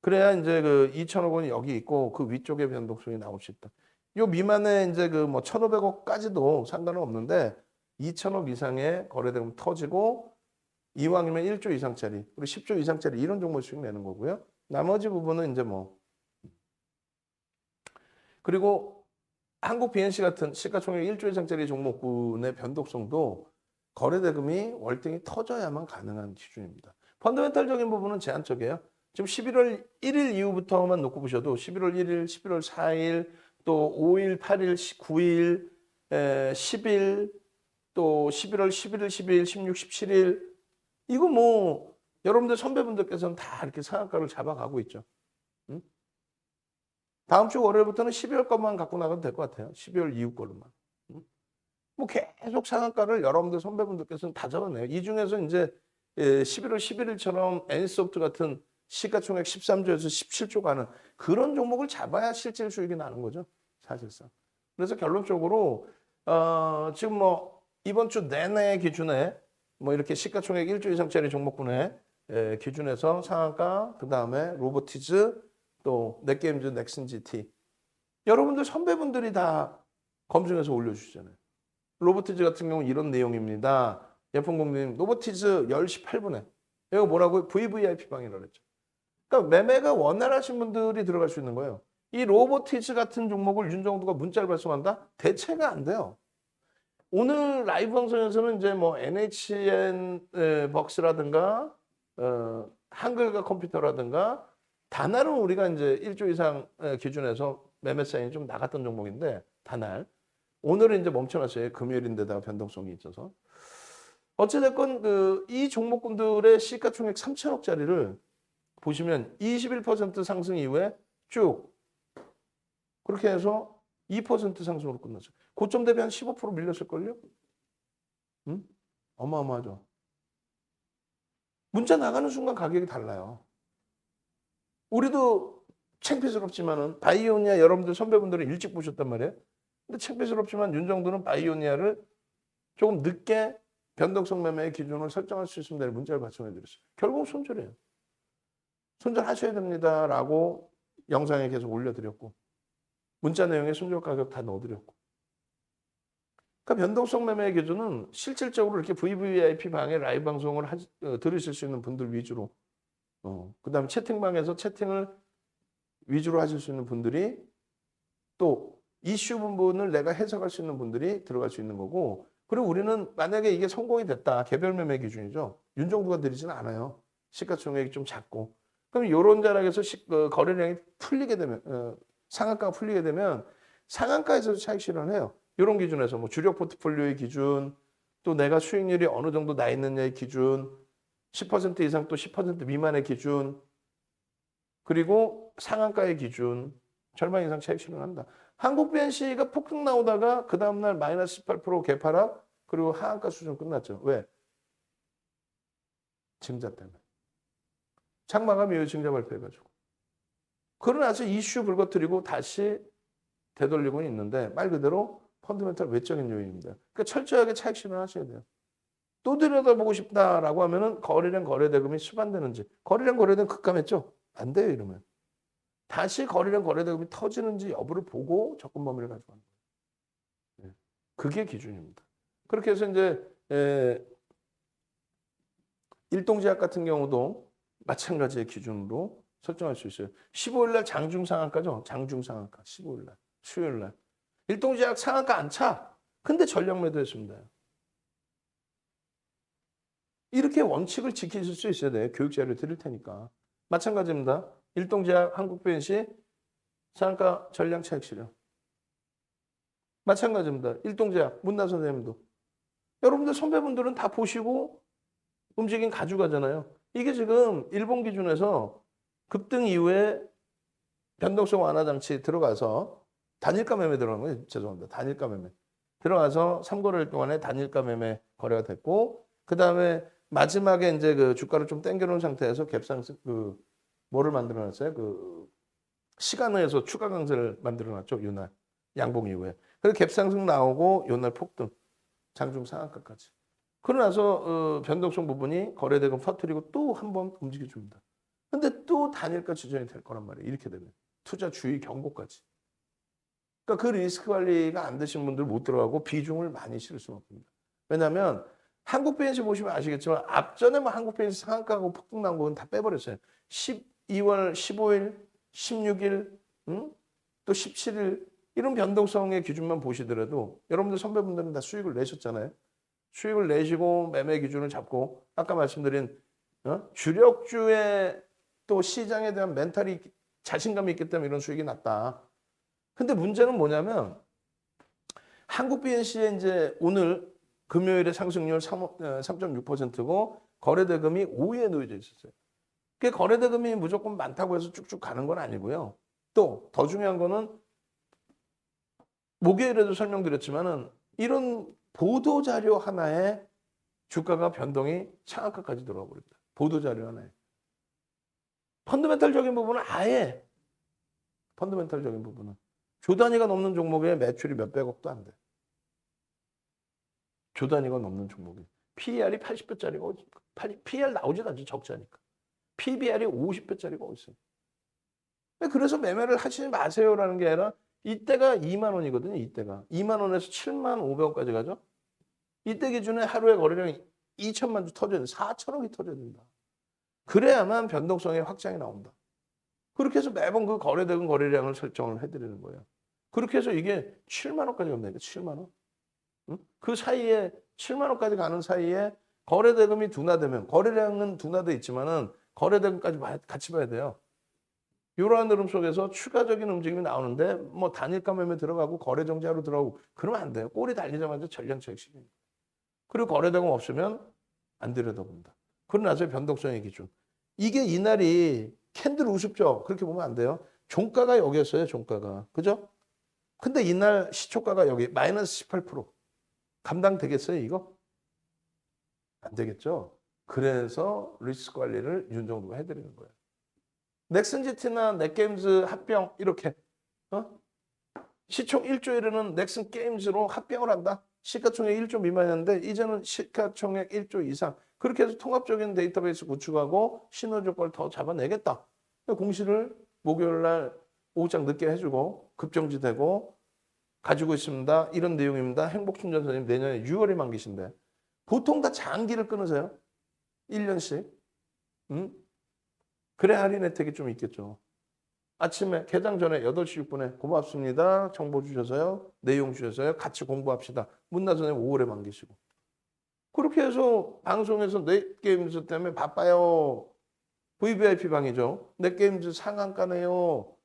그래야 이제 그 2천억 원이 여기 있고 그 위쪽에 변동성이 나올 수 있다. 요 미만에 이제 그 뭐 1,500억까지도 상관은 없는데 2천억 이상의 거래대금 터지고 이왕이면 1조 이상짜리, 그리고 10조 이상짜리 이런 종목씩 내는 거고요. 나머지 부분은 이제 뭐 그리고 한국 BNC 같은 시가총액 1조 이상짜리 종목군의 변동성도 거래대금이 월등히 터져야만 가능한 기준입니다. 펀더멘탈적인 부분은 제한적이에요. 지금 11월 1일 이후부터만 놓고 보셔도 11월 1일, 11월 4일, 또 5일, 8일, 9일, 10일, 또 11월 11일, 12일, 16, 17일 이거 뭐 여러분들 선배분들께서는 다 이렇게 상한가를 잡아가고 있죠. 응? 다음 주 월요일부터는 12월 것만 갖고 나가도 될 것 같아요. 12월 이후 걸로만. 응? 뭐 계속 상한가를 여러분들 선배분들께서는 다 잡아내요. 이 중에서 이제 11월 11일처럼 N소프트 같은 시가총액 13조에서 17조 가는 그런 종목을 잡아야 실질 수익이 나는 거죠. 사실상. 그래서 결론적으로 지금 뭐 이번 주 내내 기준에 뭐 이렇게 시가총액 1조 이상짜리 종목군의 기준에서 상한가, 그 다음에 로보티즈, 또 넷게임즈, 넥슨GT 여러분들 선배분들이 다 검증해서 올려주시잖아요. 로보티즈 같은 경우는 이런 내용입니다. 예쁜공님 로보티즈 10시 8분에 이거 뭐라고요? VVIP 방이라고 그랬죠. 그러니까 매매가 원활하신 분들이 들어갈 수 있는 거예요. 이 로보티즈 같은 종목을 윤정도가 문자를 발송한다? 대체가 안 돼요. 오늘 라이브 방송에서는 이제 뭐 NHN 벅스라든가 한글과 컴퓨터라든가 다날은 우리가 이제 1조 이상 기준에서 매매 사인이 좀 나갔던 종목인데 다날 오늘은 이제 멈춰놨어요. 금요일인데다가 변동성이 있어서 어찌됐건 이 종목군들의 시가총액 3천억짜리를 보시면 21% 상승 이후에 쭉 그렇게 해서 2% 상승으로 끝났어요. 고점 대비 한 15% 밀렸을걸요? 응? 어마어마하죠. 문자 나가는 순간 가격이 달라요. 우리도 창피스럽지만은 바이오니아 여러분들 선배분들은 일찍 보셨단 말이에요. 근데 창피스럽지만 윤정도는 바이오니아를 조금 늦게 변동성 매매의 기준을 설정할 수 있으면 될 문자를 발송해 드렸어요. 결국 손절이에요. 손절하셔야 됩니다라고 영상에 계속 올려드렸고 문자 내용에 손절 가격 다 넣어드렸고 그러니까 변동성 매매의 기준은 실질적으로 이렇게 VVIP 방에 라이브 방송을 들으실 수 있는 분들 위주로 그다음에 채팅방에서 채팅을 위주로 하실 수 있는 분들이 또 이슈 부분을 내가 해석할 수 있는 분들이 들어갈 수 있는 거고 그리고 우리는 만약에 이게 성공이 됐다. 개별 매매 기준이죠. 윤정부가 드리지는 않아요. 시가총액이 좀 작고. 그럼 이런 자락에서 거래량이 풀리게 되면 상한가가 풀리게 되면 상한가에서도 차익 실현해요. 이런 기준에서 뭐 주력 포트폴리오의 기준 또 내가 수익률이 어느 정도 나 있느냐의 기준 10% 이상 또 10% 미만의 기준 그리고 상한가의 기준 절반 이상 차익 실현한다. 한국 BNC가 폭등 나오다가 그 다음날 마이너스 18% 개파락 그리고 하한가 수준 끝났죠. 왜? 증자 때문에. 장마감 이후 증자 발표해가지고. 그러고 나서 이슈 불거뜨리고 다시 되돌리고 있는데 말 그대로 펀더멘털 외적인 요인입니다. 그러니까 철저하게 차익 실현하셔야 돼요. 또 들여다보고 싶다라고 하면은 거래량 거래대금이 수반되는지 거래량 거래대금 급감했죠? 안 돼요 이러면. 다시 거래량 거래대금이 터지는지 여부를 보고 접근 범위를 가져가는 거예요. 그게 기준입니다. 그렇게 해서 이제 일동제약 같은 경우도 마찬가지의 기준으로 설정할 수 있어요. 15일 날 장중 상한가죠. 장중 상한가. 15일 날. 수요일 날. 일동제약 상한가 안 차. 근데 전량 매도했습니다. 이렇게 원칙을 지키실 수 있어야 돼요. 교육 자료 드릴 테니까. 마찬가지입니다. 일동제약 한국BNC 상한가 전량 차익 실현. 마찬가지입니다. 일동제약 문나 선생님도. 여러분들 선배분들은 다 보시고 움직임 가져가잖아요. 이게 지금 일본 기준에서 급등 이후에 변동성 완화 장치 들어가서 단일가 매매 들어간 거예요. 죄송합니다. 단일가 매매. 들어가서 3거래일 동안에 단일가 매매 거래가 됐고 그다음에 마지막에 이제 그 주가를 좀 당겨놓은 상태에서 갭상승 뭐를 만들어 놨어요? 시간에서 추가 강세를 만들어 놨죠. 요날 양봉 이후에. 그래서 갭상승 나오고 요날 폭등. 장중 상한가까지. 그러고 나서 변동성 부분이 거래대금 터뜨리고 또 한 번 움직여줍니다. 근데 또 단일가 지정이 될 거란 말이에요. 이렇게 되면. 투자 주의 경고까지. 그러니까 그 리스크 관리가 안 되시는 분들 못 들어가고 비중을 많이 실을 수는 없습니다. 왜냐하면 한국 BNC 보시면 아시겠지만 앞전에 뭐 한국 BNC 상한가하고 폭등 나온 거는 다 빼버렸어요. 12월 15일, 16일, 또 17일 이런 변동성의 기준만 보시더라도 여러분들 선배분들은 다 수익을 내셨잖아요. 수익을 내시고 매매 기준을 잡고 아까 말씀드린 주력주의 또 시장에 대한 멘탈이 자신감이 있기 때문에 이런 수익이 났다. 근데 문제는 뭐냐면 한국 BNC의 이제 오늘 금요일에 상승률 3.6%고 거래대금이 5위에 놓여져 있었어요. 그 거래대금이 무조건 많다고 해서 쭉쭉 가는 건 아니고요. 또 더 중요한 거는 목요일에도 설명드렸지만은 이런 보도자료 하나에 주가가 변동이 상한가까지 들어와 버립니다. 보도자료 하나에. 펀더멘탈적인 부분은 아예 펀더멘탈적인 부분은 조 단위가 넘는 종목에 매출이 몇백억도 안 돼. 조 단위가 넘는 종목이. PER이 80배짜리가 PER 나오지도 않죠. 적자니까. PBR이 50배짜리가 어딨어요. 그래서 매매를 하시지 마세요라는 게 아니라 이때가 2만 원이거든요. 이때가. 2만 원에서 7만 500원까지 가죠. 이때 기준에 하루에 거래량이 2천만 주 터져야 돼. 4천억이 터져야 된다. 그래야만 변동성의 확장이 나온다. 그렇게 해서 매번 그 거래대금 거래량을 설정을 해드리는 거예요. 그렇게 해서 이게 7만 원까지 간다니까. 7만 원. 응? 그 사이에 7만 원까지 가는 사이에 거래대금이 둔화되면 거래량은 둔화돼 있지만은 거래대금까지 같이 봐야 돼요. 이러한 흐름 속에서 추가적인 움직임이 나오는데 뭐 단일가 매매 들어가고 거래 정지하러 들어가고 그러면 안 돼요. 꼬리 달리자마자 전량 차익 실현. 그리고 거래대금 없으면 안 들여다본다. 그러고 나서 변동성의 기준. 이게 이날이 캔들 우습죠. 그렇게 보면 안 돼요. 종가가 여기였어요. 종가가. 그죠? 근데 이날 시초가가 여기 마이너스 18%. 감당되겠어요 이거? 안 되겠죠. 그래서 리스크 관리를 윤정도가 해드리는 거예요. 넥슨GT나 넥게임즈 합병 이렇게 시총 1조 이르는 넥슨 게임즈로 합병을 한다. 시가총액 1조 미만이었는데 이제는 시가총액 1조 이상. 그렇게 해서 통합적인 데이터베이스 구축하고 신호조건을 더 잡아내겠다. 공시를 목요일 날 오후장 늦게 해주고 급정지되고 가지고 있습니다. 이런 내용입니다. 행복충전선님 내년에 6월에 만기신데 보통 다 장기를 끊으세요. 1년씩. 그래 할인 혜택이 좀 있겠죠. 아침에 개장 전에 8시 6분에 고맙습니다. 정보 주셔서요. 내용 주셔서요. 같이 공부합시다. 문나선생님 5월에 만기시고. 그렇게 해서 방송에서 넷게임즈 때문에 바빠요. VVIP 방이죠. 넷게임즈 상한가네요.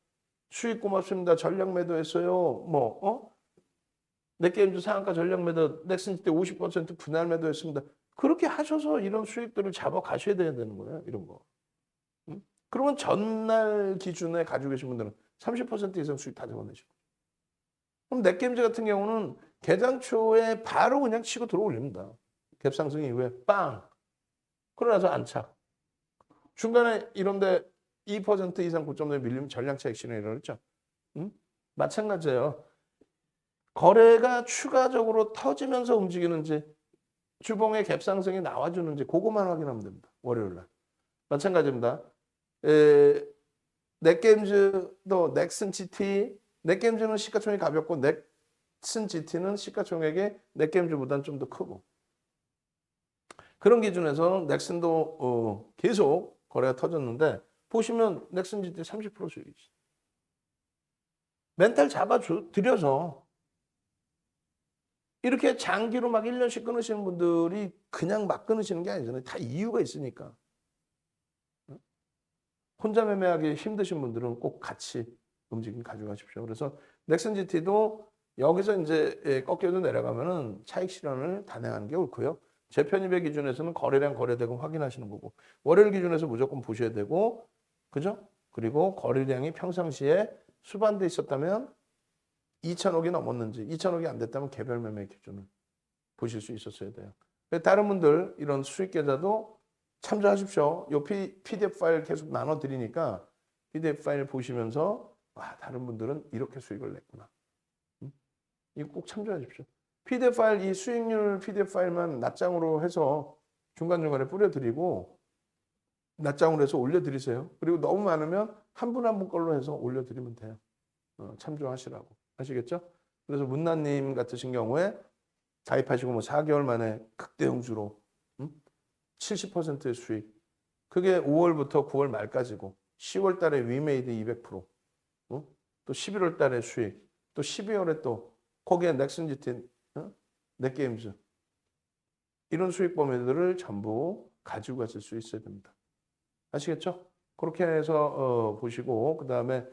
수익 고맙습니다. 전략 매도했어요. 넷게임즈 상한가 전략 매도 넥슨지 때 50% 분할 매도했습니다. 그렇게 하셔서 이런 수익들을 잡아 가셔야 되는 거예요. 이런 거. 그러면 전날 기준에 가지고 계신 분들은 30% 이상 수익 다 잡아내시고. 그럼 넷게임즈 같은 경우는 개장 초에 바로 그냥 치고 들어올립니다. 갭상승 이후에 빵! 그러나서 안착. 중간에 이런데 2% 이상 고점에 밀리면 전량차익 실현이라고 했죠. 마찬가지예요. 거래가 추가적으로 터지면서 움직이는지 주봉의 갭상승이 나와주는지 그것만 확인하면 됩니다. 월요일날. 마찬가지입니다. 넷게임즈도 넥슨 GT, 넷게임즈는 시가총액이 가볍고 넥슨 GT는 시가총액이 넷게임즈보다는 좀 더 크고 그런 기준에서 넥슨도 계속 거래가 터졌는데 보시면 넥슨 GT 30% 수익이지. 멘탈 잡아드려서 이렇게 장기로 막 1년씩 끊으시는 분들이 그냥 막 끊으시는 게 아니잖아요. 다 이유가 있으니까. 혼자 매매하기 힘드신 분들은 꼭 같이 움직임 가져가십시오. 그래서 넥슨 GT도 여기서 이제 꺾여도 내려가면은 차익 실현을 단행하는 게 옳고요. 재편입의 기준에서는 거래량 거래대금 확인하시는 거고 월요일 기준에서 무조건 보셔야 되고 그죠? 그리고 거래량이 평상시에 수반돼 있었다면 2천억이 넘었는지 2천억이 안 됐다면 개별 매매 기준을 보실 수 있었어야 돼요. 다른 분들 이런 수익 계좌도 참조하십시오. 요 PDF 파일 계속 나눠 드리니까 PDF 파일 보시면서 와 다른 분들은 이렇게 수익을 냈구나. 이거 꼭 참조하십시오. PDF 파일 이 수익률 PDF 파일만 낱장으로 해서 중간중간에 뿌려드리고 낱장으로 해서 올려드리세요. 그리고 너무 많으면 한 분 한 분 걸로 해서 올려드리면 돼요. 참조하시라고. 아시겠죠? 그래서 문나님 같으신 경우에 가입하시고 뭐 4개월 만에 극대형주로 70%의 수익. 그게 5월부터 9월 말까지고 10월 달에 위메이드 200%. 또 11월 달에 수익. 또 12월에 또 거기에 넥슨 GT, 넷게임즈. 이런 수익 범위들을 전부 가지고 가실 수 있어야 됩니다. 아시겠죠? 그렇게 해서 보시고 그 다음에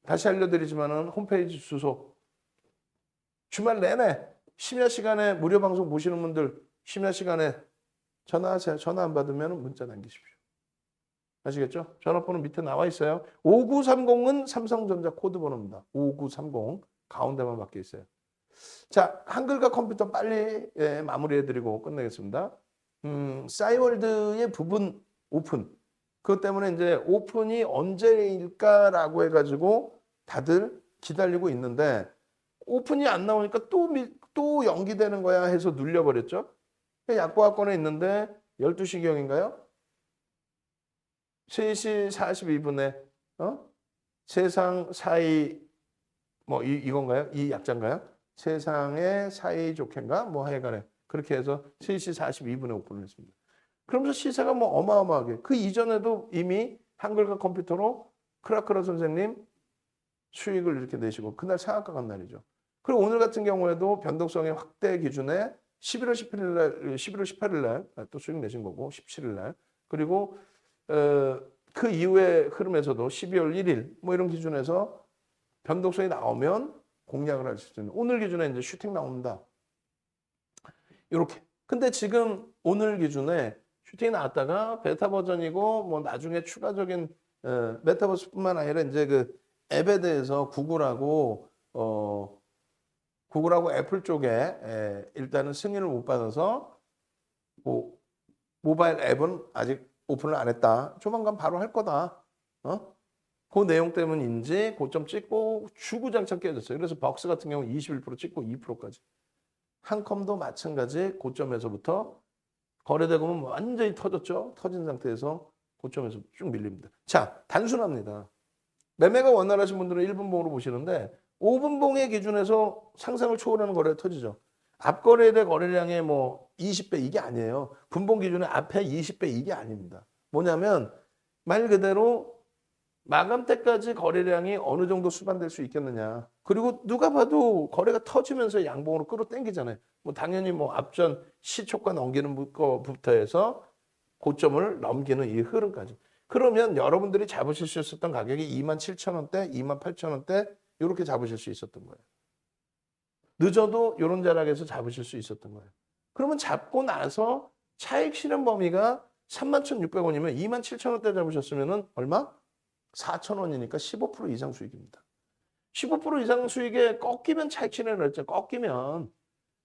다시 알려드리지만은 홈페이지 주소 주말 내내 심야 시간에 무료 방송 보시는 분들 심야 시간에 전화하세요. 전화 안 받으면 문자 남기십시오. 아시겠죠? 전화번호 밑에 나와 있어요. 5930은 삼성전자 코드 번호입니다. 5930 가운데만 박혀 있어요. 자, 한글과 컴퓨터 빨리 마무리해드리고 끝내겠습니다. 싸이월드의 부분 오픈. 그것 때문에 이제 오픈이 언제일까라고 해가지고 다들 기다리고 있는데 오픈이 안 나오니까 또 연기되는 거야 해서 눌려버렸죠. 약보합권에 있는데 12시경인가요? 3시 42분에 세상 사이 뭐 이건가요? 이 약자인가요? 세상의 사이좋게인가? 뭐 하여간에 그렇게 해서 3시 42분에 오픈을 했습니다. 그러면서 시세가 뭐 어마어마하게 그 이전에도 이미 한글과 컴퓨터로 크라크라 선생님 수익을 이렇게 내시고 그날 상한가 간 날이죠. 그리고 오늘 같은 경우에도 변동성의 확대 기준에 11월 18일 날 또 수익 내신 거고 17일 날 그리고 그 이후의 흐름에서도 12월 1일 뭐 이런 기준에서 변동성이 나오면 공략을 할 수 있는 오늘 기준에 이제 슈팅 나옵니다. 이렇게. 근데 지금 오늘 기준에 슈팅이 나왔다가 베타 버전이고 뭐 나중에 추가적인 메타버스뿐만 아니라 이제 그 앱에 대해서 구글하고 애플 쪽에 일단은 승인을 못 받아서 뭐 모바일 앱은 아직 오픈을 안 했다. 조만간 바로 할 거다. 그 내용 때문인지 고점 찍고 주구장창 깨졌어요. 그래서 벅스 같은 경우 21% 찍고 2%까지. 한컴도 마찬가지 고점에서부터 거래대금은 완전히 터졌죠. 터진 상태에서 고점에서 쭉 밀립니다. 자, 단순합니다. 매매가 원활하신 분들은 1분봉으로 보시는데 5분봉의 기준에서 상상을 초월하는 거래가 터지죠. 앞거래대 거래량의 뭐 20배 이게 아니에요. 분봉 기준의 앞에 20배 이게 아닙니다. 뭐냐면 말 그대로 마감 때까지 거래량이 어느 정도 수반될 수 있겠느냐. 그리고 누가 봐도 거래가 터지면서 양봉으로 끌어당기잖아요. 뭐 당연히 뭐 앞전 시초가 넘기는 거부터 해서 고점을 넘기는 이 흐름까지. 그러면 여러분들이 잡으실 수 있었던 가격이 27,000원대, 28,000원대 이렇게 잡으실 수 있었던 거예요. 늦어도 이런 자락에서 잡으실 수 있었던 거예요. 그러면 잡고 나서 차익 실현 범위가 31,600원이면 27,000원대 잡으셨으면 얼마? 4,000원이니까 15% 이상 수익입니다. 15% 이상 수익에 꺾이면 차익 실현을 했죠. 꺾이면.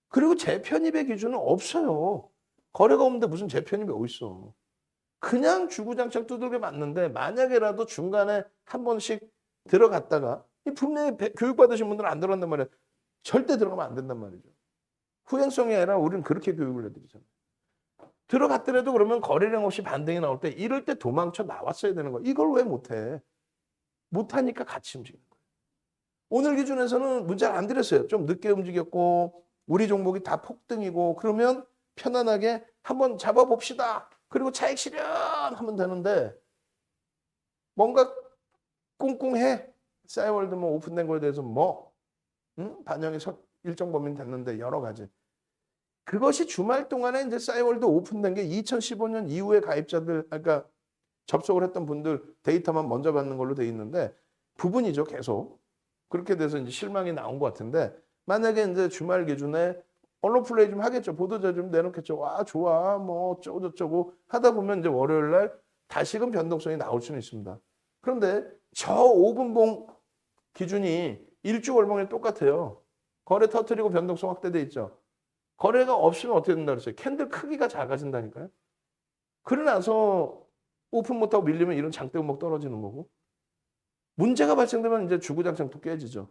그리고 재편입의 기준은 없어요. 거래가 없는데 무슨 재편입이 어딨어. 그냥 주구장창 두들겨 맞는데 만약에라도 중간에 한 번씩 들어갔다가 분명히 교육받으신 분들은 안 들어간단 말이에요. 절대 들어가면 안 된단 말이죠. 후행성이 아니라 우리는 그렇게 교육을 해드리잖아요. 들어갔더라도 그러면 거래량 없이 반등이 나올 때 이럴 때 도망쳐 나왔어야 되는 거예요. 이걸 왜 못해? 못하니까 같이 움직이는 거예요. 오늘 기준에서는 문자를 안 드렸어요. 좀 늦게 움직였고 우리 종목이 다 폭등이고 그러면 편안하게 한번 잡아봅시다. 그리고 차익 실현하면 되는데 뭔가 꿍꿍해. 싸이월드 뭐 오픈된 거에 대해서 뭐 반영이 일정 범위 됐는데 여러 가지. 그것이 주말 동안에 이제 싸이월드 오픈된 게 2015년 이후에 가입자들, 그러니까 접속을 했던 분들 데이터만 먼저 받는 걸로 돼 있는데 부분이죠, 계속. 그렇게 돼서 이제 실망이 나온 것 같은데 만약에 이제 주말 기준에 언론 플레이 좀 하겠죠. 보도자 좀 내놓겠죠. 와, 좋아. 뭐 어쩌고저쩌고 하다 보면 이제 월요일 날 다시금 변동성이 나올 수는 있습니다. 그런데 저 5분봉 기준이 일주 월봉에 똑같아요. 거래 터트리고 변동성 확대돼 있죠. 거래가 없으면 어떻게 된다 그랬어요? 캔들 크기가 작아진다니까요. 그러나서 오픈 못하고 밀리면 이런 장대음목 떨어지는 거고. 문제가 발생되면 이제 주구장창 또 깨지죠.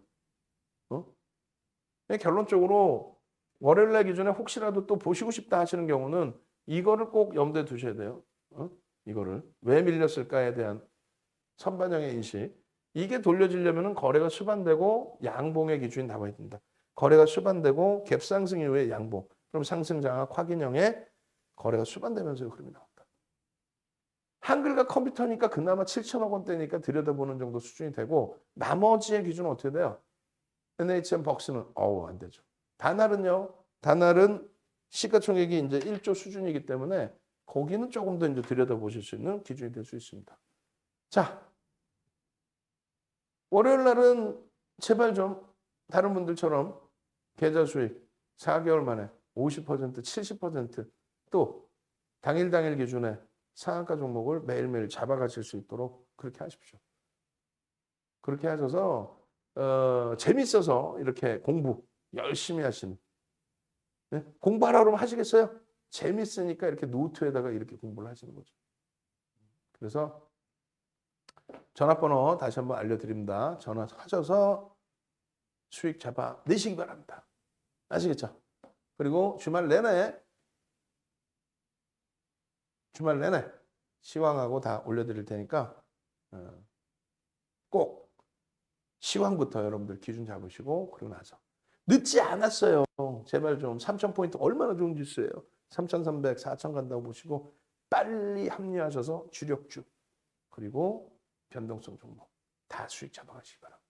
결론적으로 월요일 날 기준에 혹시라도 또 보시고 싶다 하시는 경우는 이거를 꼭 염두에 두셔야 돼요. 이거를. 왜 밀렸을까에 대한 선반영의 인식. 이게 돌려지려면 거래가 수반되고 양봉의 기준이 나와야 된다. 거래가 수반되고 갭 상승 이후에 양봉. 그럼 상승 장악 확인형에 거래가 수반되면서 흐름이 나온다. 한글과 컴퓨터니까 그나마 7천억 원대니까 들여다보는 정도 수준이 되고 나머지의 기준은 어떻게 돼요? NHN 벅스는 안 되죠. 다날은요. 다날은 시가총액이 이제 1조 수준이기 때문에 거기는 조금 더 이제 들여다보실 수 있는 기준이 될 수 있습니다. 자, 월요일 날은 제발 좀 다른 분들처럼 계좌 수익 4개월 만에 50%, 70%또 당일 기준에 상한가 종목을 매일매일 잡아가실 수 있도록 그렇게 하십시오. 그렇게 하셔서 재밌어서 이렇게 공부 열심히 하시는. 네? 공부하라 그러면 하시겠어요? 재밌으니까 이렇게 노트에다가 이렇게 공부를 하시는 거죠. 그래서 전화번호 다시 한번 알려드립니다. 전화하셔서 수익 잡아내시기 바랍니다. 아시겠죠? 그리고 주말 내내 시황하고 다 올려드릴 테니까 꼭 시황부터 여러분들 기준 잡으시고 그러고 나서 늦지 않았어요. 제발 좀 3,000포인트 얼마나 좋은 뉴스예요. 3,300, 4,000 간다고 보시고 빨리 합류하셔서 주력주 그리고 변동성 종목 다 수익 잡아가시기 바랍니다.